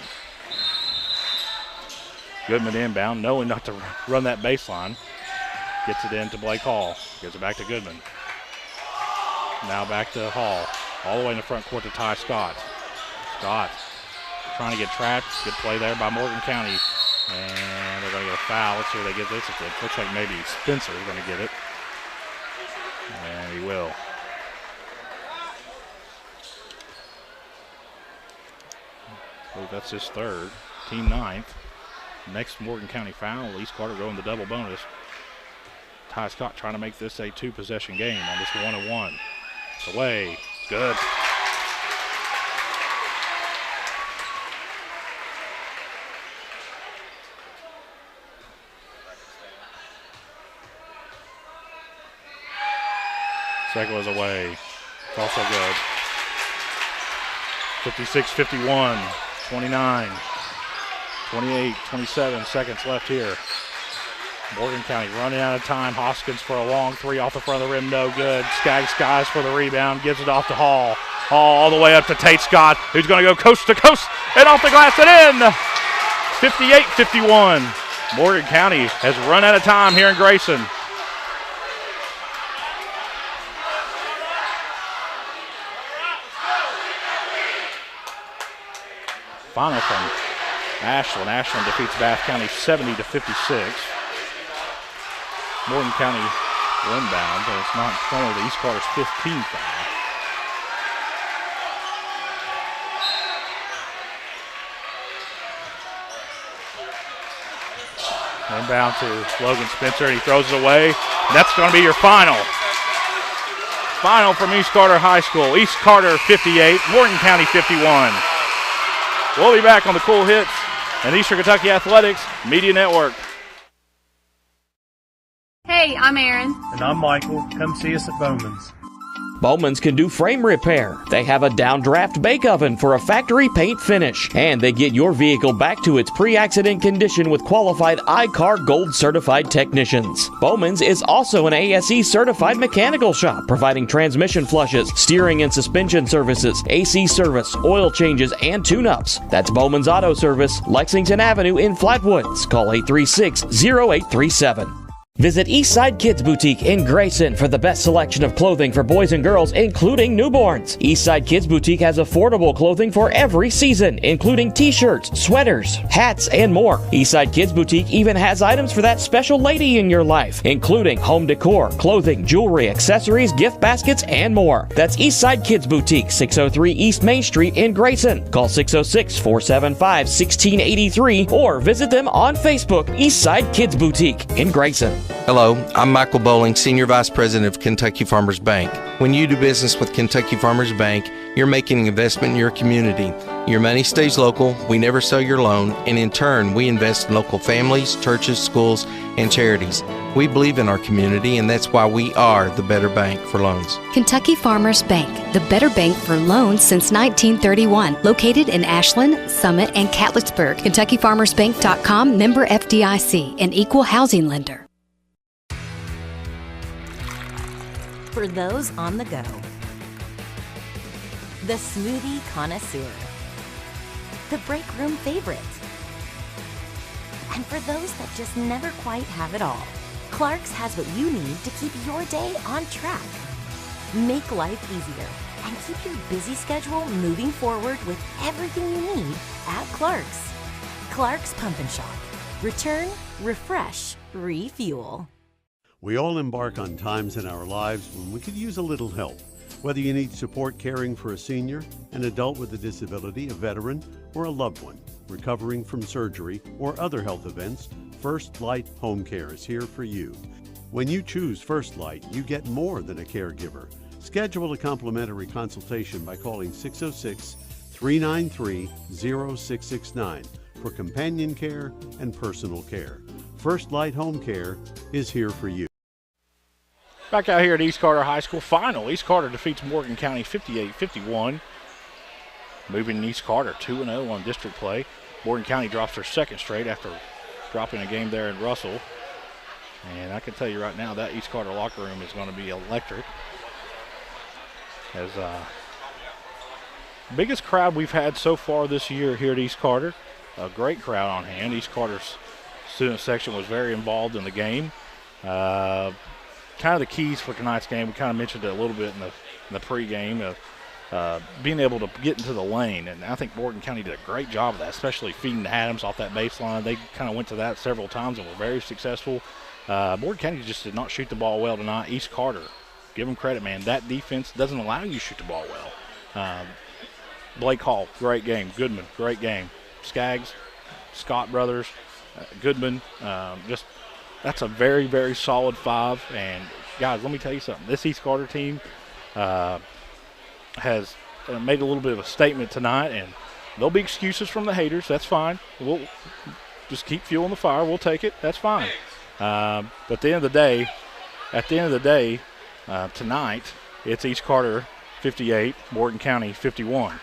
Goodman inbound, knowing not to run that baseline. Gets it into Blake Hall. Gives it back to Goodman. Now back to Hall. All the way in the front court to Ty Scott. Scott trying to get trapped. Good play there by Morgan County. And they're going to get a foul. Let's see where they get this. It looks like maybe Spencer is going to get it. And he will. I believe that's his third. Team ninth. Next Morgan County foul. East Carter going the double bonus. Ty Scott trying to make this a two-possession game on this 1-on-1. It's away. Good. Second was away. It's also good. 56-51, 29, 28, 27 seconds left here. Morgan County running out of time. Hoskins for a long three off the front of the rim, no good. Skaggs skies for the rebound, gives it off to Hall. Hall all the way up to Tate Scott, who's going to go coast to coast and off the glass and in. 58-51. Morgan County has run out of time here in Grayson. Final from Ashland. Ashland defeats Bath County 70-56. Morgan County inbound, but it's not in front of the East Carter's 15 foul. Inbound to Logan Spencer, and he throws it away. And that's going to be your final. Final from East Carter High School. East Carter 58, Morgan County 51. We'll be back on the Cool Hits and Eastern Kentucky Athletics Media Network. Hey, I'm Aaron. And I'm Michael. Come see us at Bowman's. Bowman's can do frame repair. They have a downdraft bake oven for a factory paint finish. And they get your vehicle back to its pre-accident condition with qualified I-CAR Gold certified technicians. Bowman's is also an ASE certified mechanical shop, providing transmission flushes, steering and suspension services, AC service, oil changes, and tune-ups. That's Bowman's Auto Service, Lexington Avenue in Flatwoods. Call 836-0837. Visit Eastside Kids Boutique in Grayson for the best selection of clothing for boys and girls, including newborns. Eastside Kids Boutique has affordable clothing for every season, including t-shirts, sweaters, hats, and more. Eastside Kids Boutique even has items for that special lady in your life, including home decor, clothing, jewelry, accessories, gift baskets, and more. That's Eastside Kids Boutique, 603 East Main Street in Grayson. Call 606-475-1683 or visit them on Facebook, Eastside Kids Boutique in Grayson. Hello, I'm Michael Bowling, Senior Vice President of Kentucky Farmers Bank. When you do business with Kentucky Farmers Bank, you're making an investment in your community. Your money stays local, we never sell your loan, and in turn, we invest in local families, churches, schools, and charities. We believe in our community, and that's why we are the better bank for loans. Kentucky Farmers Bank, the better bank for loans since 1931. Located in Ashland, Summit, and Catlettsburg. KentuckyFarmersBank.com, member FDIC, an equal housing lender. For those on the go, the smoothie connoisseur, the break room favorite, and for those that just never quite have it all, Clark's has what you need to keep your day on track. Make life easier and keep your busy schedule moving forward with everything you need at Clark's. Clark's Pump and Shop. Return, refresh, refuel. We all embark on times in our lives when we could use a little help. Whether you need support caring for a senior, an adult with a disability, a veteran, or a loved one recovering from surgery or other health events, First Light Home Care is here for you. When you choose First Light, you get more than a caregiver. Schedule a complimentary consultation by calling 606-393-0669 for companion care and personal care. First Light Home Care is here for you. Back out here at East Carter High School final. East Carter defeats Morgan County 58-51. Moving East Carter 2-0 on district play. Morgan County drops their second straight after dropping a game there in Russell. And I can tell you right now that East Carter locker room is going to be electric. As biggest crowd we've had so far this year here at East Carter. A great crowd on hand. East Carter's student section was very involved in the game. Kind of the keys for tonight's game, we kind of mentioned it a little bit in the pregame, being able to get into the lane. And I think Morgan County did a great job of that, especially feeding the Adams off that baseline. They kind of went to that several times and were very successful. Morgan County just did not shoot the ball well tonight. East Carter, give them credit, man. That defense doesn't allow you to shoot the ball well. Blake Hall, great game. Goodman, great game. Skaggs, Scott brothers, Goodman, that's a very, very solid five. And, guys, let me tell you something. This East Carter team has made a little bit of a statement tonight, and there'll be excuses from the haters. That's fine. We'll just keep fueling the fire. We'll take it. That's fine. But at the end of the day, tonight, it's East Carter 58, Morgan County 51.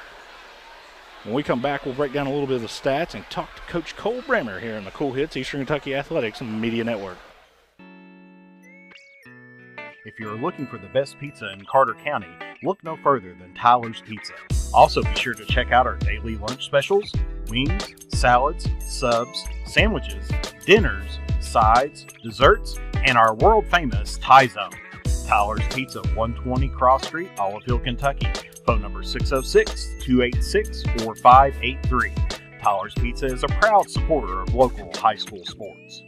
When we come back, we'll break down a little bit of the stats and talk to Coach Cole Brammer here in the Cool Hits Eastern Kentucky Athletics and Media Network. If you're looking for the best pizza in Carter County, look no further than Tyler's Pizza. Also be sure to check out our daily lunch specials, wings, salads, subs, sandwiches, dinners, sides, desserts, and our world-famous Thai Zone. Tyler's Pizza, 120 Cross Street, Olive Hill, Kentucky. Phone number 606-286-4583. Tyler's Pizza is a proud supporter of local high school sports.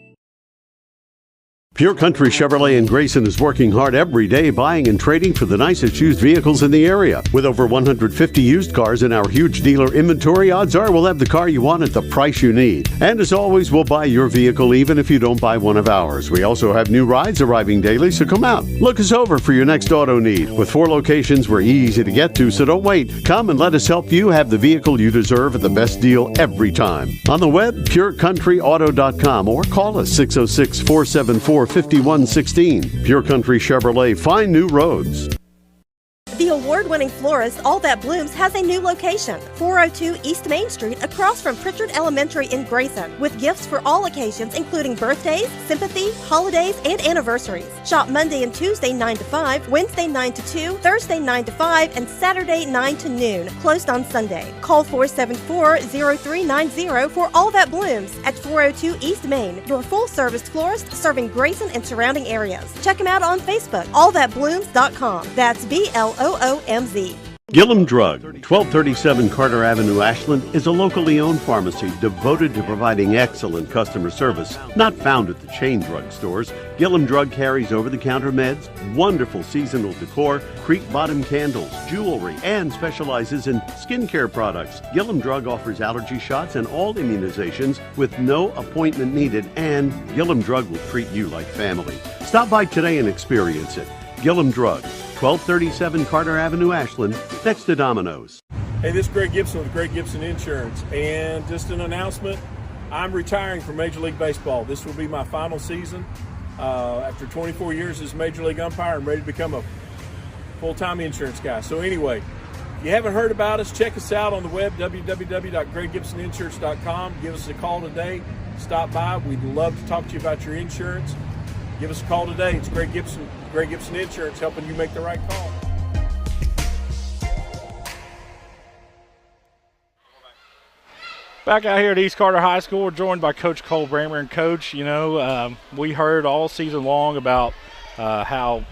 Pure Country Chevrolet in Grayson is working hard every day buying and trading for the nicest used vehicles in the area. With over 150 used cars in our huge dealer inventory, odds are we'll have the car you want at the price you need. And as always, we'll buy your vehicle even if you don't buy one of ours. We also have new rides arriving daily, so come out. Look us over for your next auto need. With 4 locations, we're easy to get to, so don't wait. Come and let us help you have the vehicle you deserve at the best deal every time. On the web, purecountryauto.com, or call us 606-474-5116. Pure Country Chevrolet, find new roads. The award-winning florist All That Blooms has a new location, 402 East Main Street, across from Pritchard Elementary in Grayson, with gifts for all occasions including birthdays, sympathy, holidays, and anniversaries. Shop Monday and Tuesday 9 to 5, Wednesday 9 to 2, Thursday 9 to 5, and Saturday 9 to noon, closed on Sunday. Call 474-0390 for All That Blooms at 402 East Main, your full-service florist serving Grayson and surrounding areas. Check them out on Facebook, allthatblooms.com. That's BLOOMZ. Gillum Drug, 1237 Carter Avenue, Ashland, is a locally owned pharmacy devoted to providing excellent customer service. Not found at the chain drug stores, Gillum Drug carries over-the-counter meds, wonderful seasonal decor, creek bottom candles, jewelry, and specializes in skincare products. Gillum Drug offers allergy shots and all immunizations with no appointment needed, and Gillum Drug will treat you like family. Stop by today and experience it. Gillum Drug, 1237 Carter Avenue, Ashland, next to Domino's. Hey, this is Greg Gibson with Greg Gibson Insurance, and just an announcement, I'm retiring from Major League Baseball. This will be my final season. After 24 years as Major League umpire, I'm ready to become a full-time insurance guy. So anyway, if you haven't heard about us, check us out on the web, www.greggibsoninsurance.com. Give us a call today. Stop by. We'd love to talk to you about your insurance. Give us a call today. It's Greg Gibson Insurance, helping you make the right call. Back out here at East Carter High School, we're joined by Coach Cole Brammer. And Coach, we heard all season long about how,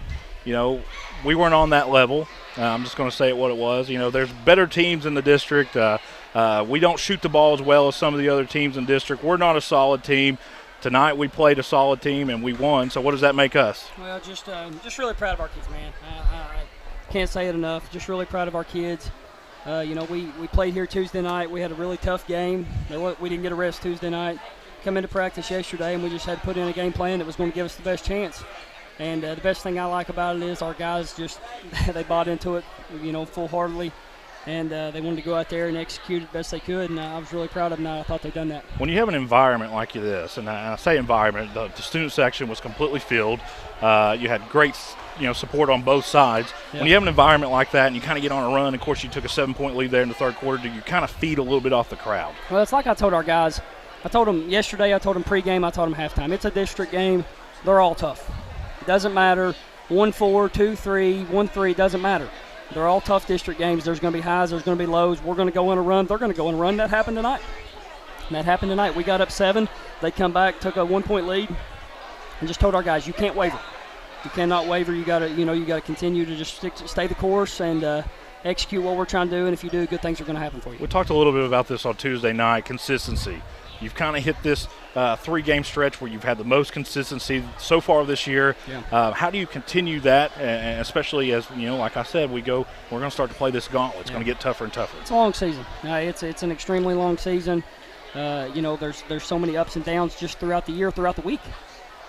we weren't on that level. I'm just going to say it what it was. There's better teams in the district. We don't shoot the ball as well as some of the other teams in district. We're not a solid team. Tonight we played a solid team and we won. So what does that make us? Well, just really proud of our kids, man. I can't say it enough. Just really proud of our kids. We played here Tuesday night. We had a really tough game. We didn't get a rest Tuesday night. Come into practice yesterday, and we just had to put in a game plan that was going to give us the best chance. And the best thing I like about it is our guys they bought into it, full-heartedly. And they wanted to go out there and execute it best they could, and I was really proud of them. I thought they'd done that. When you have an environment like this, and I say environment, the student section was completely filled. You had great support on both sides. Yeah. When you have an environment like that and you kind of get on a run, of course you took a 7-point lead there in the third quarter, do you kind of feed a little bit off the crowd? Well, it's like I told our guys. I told them yesterday, I told them pregame, I told them halftime. It's a district game. They're all tough. It doesn't matter. 1-4, 2-3, 1-3, it doesn't matter. They're all tough district games. There's going to be highs. There's going to be lows. We're going to go on a run. They're going to go on a run. That happened tonight. We got up 7. They come back, took a 1-point lead, and just told our guys, you can't waver. You cannot waver. You got to continue to just stay the course and execute what we're trying to do. And if you do, good things are going to happen for you. We talked a little bit about this on Tuesday night, consistency. You've kind of hit this 3-game stretch where you've had the most consistency so far this year. Yeah. How do you continue that, and especially as, like I said, we're going to start to play this gauntlet. It's going to get tougher and tougher. It's a long season. It's an extremely long season. There's so many ups and downs just throughout the year, throughout the week.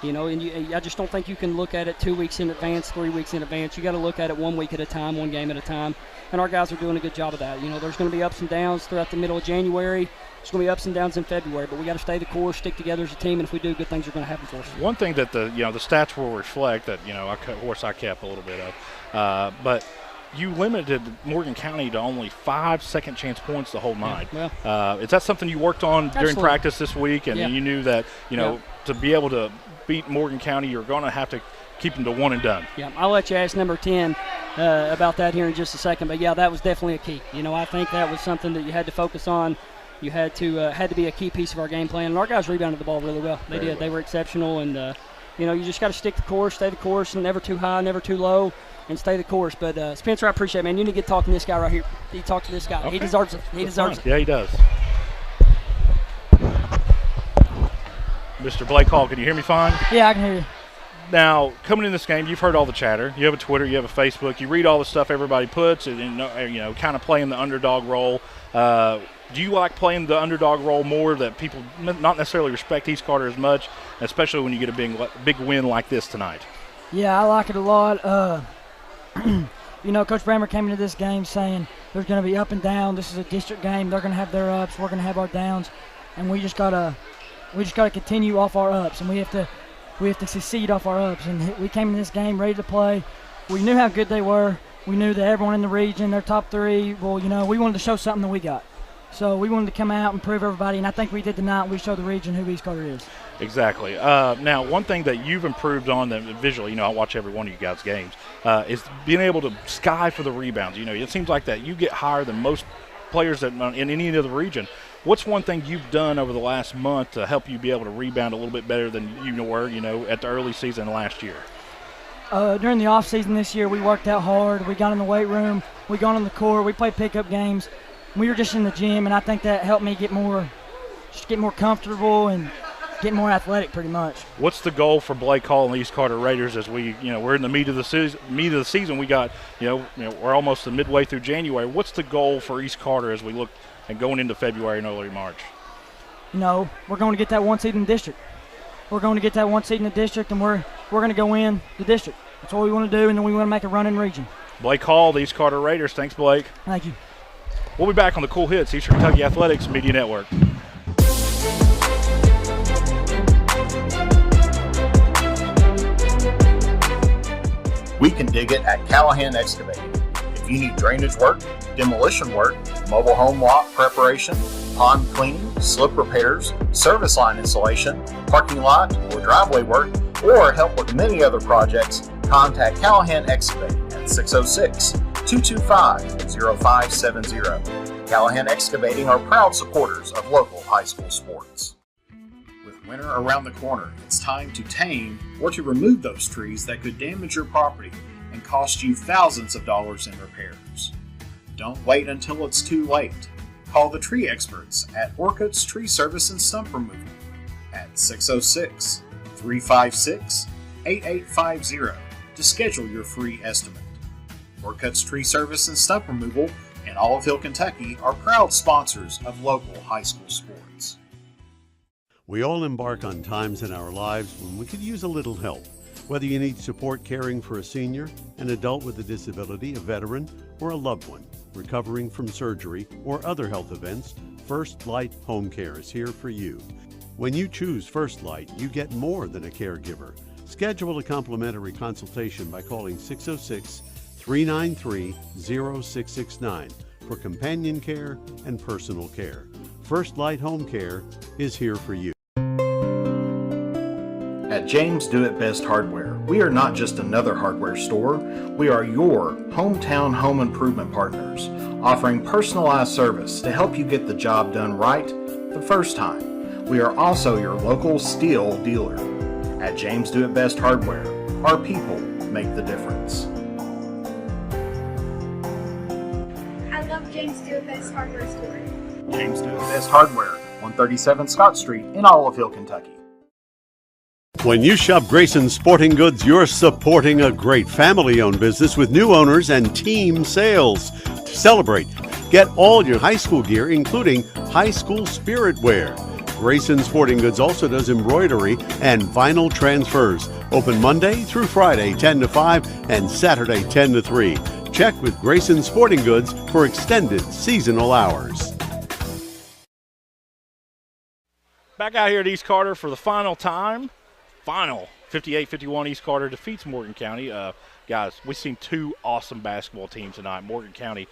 I just don't think you can look at it 2 weeks in advance, 3 weeks in advance. You got to look at it 1 week at a time, 1 game at a time. And our guys are doing a good job of that. There's going to be ups and downs throughout the middle of January. There's going to be ups and downs in February, but we got to stay the course, stick together as a team, and if we do, good things are going to happen for us. One thing that the stats will reflect that I kept a little bit of, but you limited Morgan County to only 5 second chance points the whole night. Yeah. Is that something you worked on during Absolutely. practice this week, and Yeah. you knew that, Yeah. to be able to beat Morgan County, you're going to have to keep them to 1 and done? Yeah, I'll let you ask number 10 about that here in just a second. But, yeah, that was definitely a key. I think that was something that you had to focus on. You had to be a key piece of our game plan. And our guys rebounded the ball really well. They did. They were exceptional. And, you just got to stick the course, stay the course, and never too high, never too low, and stay the course. But, Spencer, I appreciate it, man. You need to get talking to this guy right here. You talk to this guy. Okay. He deserves it. He deserves it. Yeah, he does. Mr. Blake Hall, can you hear me fine? Yeah, I can hear you. Now, coming in this game, you've heard all the chatter. You have a Twitter, you have a Facebook. You read all the stuff everybody puts, and kind of playing the underdog role. Do you like playing the underdog role more, that people not necessarily respect East Carter as much, especially when you get a big win like this tonight? Yeah, I like it a lot. Coach Brammer came into this game saying there's going to be up and down. This is a district game. They're going to have their ups. We're going to have our downs, and we just gotta continue off our ups, and we have to succeed off our ups. And we came in this game ready to play. We knew how good they were. We knew that everyone in the region, their top three. Well, we wanted to show something that we got. So we wanted to come out and prove everybody, and I think we did tonight. We showed the region who East Carter is. Exactly. Now, one thing that you've improved on that visually, I watch every one of you guys' games, is being able to sky for the rebounds. It seems like that you get higher than most players that in any other region. What's one thing you've done over the last month to help you be able to rebound a little bit better than you were, at the early season last year? During the off season this year, we worked out hard. We got in the weight room. We got on the court. We played pickup games. We were just in the gym, and I think that helped me get more comfortable and get more athletic, pretty much. What's the goal for Blake Hall and the East Carter Raiders as we, we're in the meat of the season? We got, we're almost midway through January. What's the goal for East Carter as we look and going into February and early March? We're going to get that 1 seed in the district. We're going to get that 1 seed in the district, and we're going to go win the district. That's what we want to do, and then we want to make a run in region. Blake Hall, the East Carter Raiders. Thanks, Blake. Thank you. We'll be back on the Cool Hits, Eastern Kentucky Athletics Media Network. We can dig it at Callahan Excavating. If you need drainage work, demolition work, mobile home lot preparation, pond cleaning, slip repairs, service line installation, parking lot or driveway work, or help with many other projects, contact Callahan Excavating at 606-225-0570. Callahan Excavating are proud supporters of local high school sports. With winter around the corner, it's time to tame or to remove those trees that could damage your property and cost you thousands of dollars in repairs. Don't wait until it's too late. Call the tree experts at Orcutt's Tree Service and Stump Removal at 606-356-8850 to schedule your free estimate. Orcutt's Tree Service and Stump Removal in Olive Hill, Kentucky are proud sponsors of local high school sports. We all embark on times in our lives when we could use a little help. Whether you need support caring for a senior, an adult with a disability, a veteran, or a loved one recovering from surgery or other health events, First Light Home Care is here for you. When you choose First Light, you get more than a caregiver. Schedule a complimentary consultation by calling 606-393-0669 for companion care and personal care. First Light Home Care is here for you. At James Do It Best Hardware, we are not just another hardware store, we are your hometown home improvement partners, offering personalized service to help you get the job done right the first time. We are also your local steel dealer. At James Do It Best Hardware, our people make the difference. I love James Do It Best Hardware Store. James Do It Best Hardware, 137 Scott Street in Olive Hill, Kentucky. When you shop Grayson Sporting Goods, you're supporting a great family-owned business with new owners and team sales. To celebrate, get all your high school gear, including high school spirit wear. Grayson Sporting Goods also does embroidery and vinyl transfers. Open Monday through Friday, 10 to 5, and Saturday, 10 to 3. Check with Grayson Sporting Goods for extended seasonal hours. Back out here at East Carter for the final time. Final 58-51 East Carter defeats Morgan County. guys, we've seen two awesome basketball teams tonight. Morgan County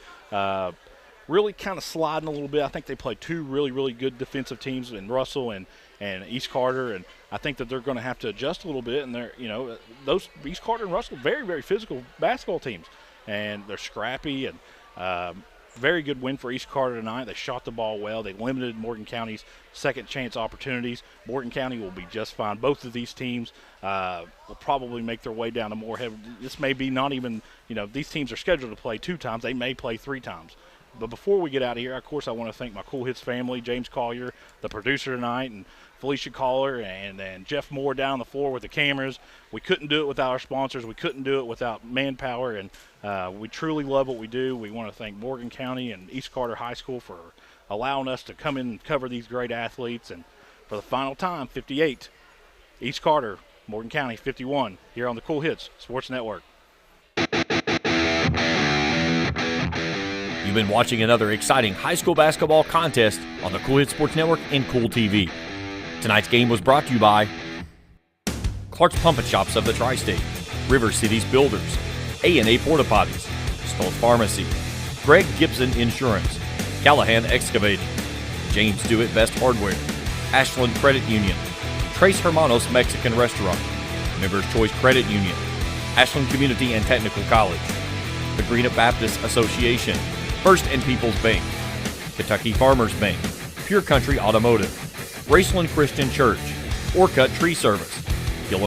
really kind of sliding a little bit. I think they played two really, really good defensive teams in Russell and East Carter, and I think that they're going to have to adjust a little bit. And they're, those East Carter and Russell, very, very physical basketball teams, and they're scrappy, and very good win for East Carter tonight. They shot the ball well. They limited Morgan County's second chance opportunities. Morgan County will be just fine. Both of these teams will probably make their way down to Moorhead. This may be not even, these teams are scheduled to play 2 times. They may play 3 times. But before we get out of here, of course, I want to thank my Cool Hits family, James Collier, the producer tonight, and Felicia Caller, and Jeff Moore down the floor with the cameras. We couldn't do it without our sponsors. We couldn't do it without manpower, and we truly love what we do. We want to thank Morgan County and East Carter High School for allowing us to come in and cover these great athletes. And for the final time, 58, East Carter, Morgan County 51, here on the Cool Hits Sports Network. You've been watching another exciting high school basketball contest on the Cool Hits Sports Network and Cool TV. Tonight's game was brought to you by Clark's Pump and Shops of the Tri-State, River Cities Builders, A&A Porta Potties, Stoltz Pharmacy, Greg Gibson Insurance, Callahan Excavating, James Dewitt Best Hardware, Ashland Credit Union, Trace Hermanos Mexican Restaurant, Members Choice Credit Union, Ashland Community and Technical College, the Greenup Baptist Association, First and People's Bank, Kentucky Farmers Bank, Pure Country Automotive, Raceland Christian Church, Orcut Tree Service,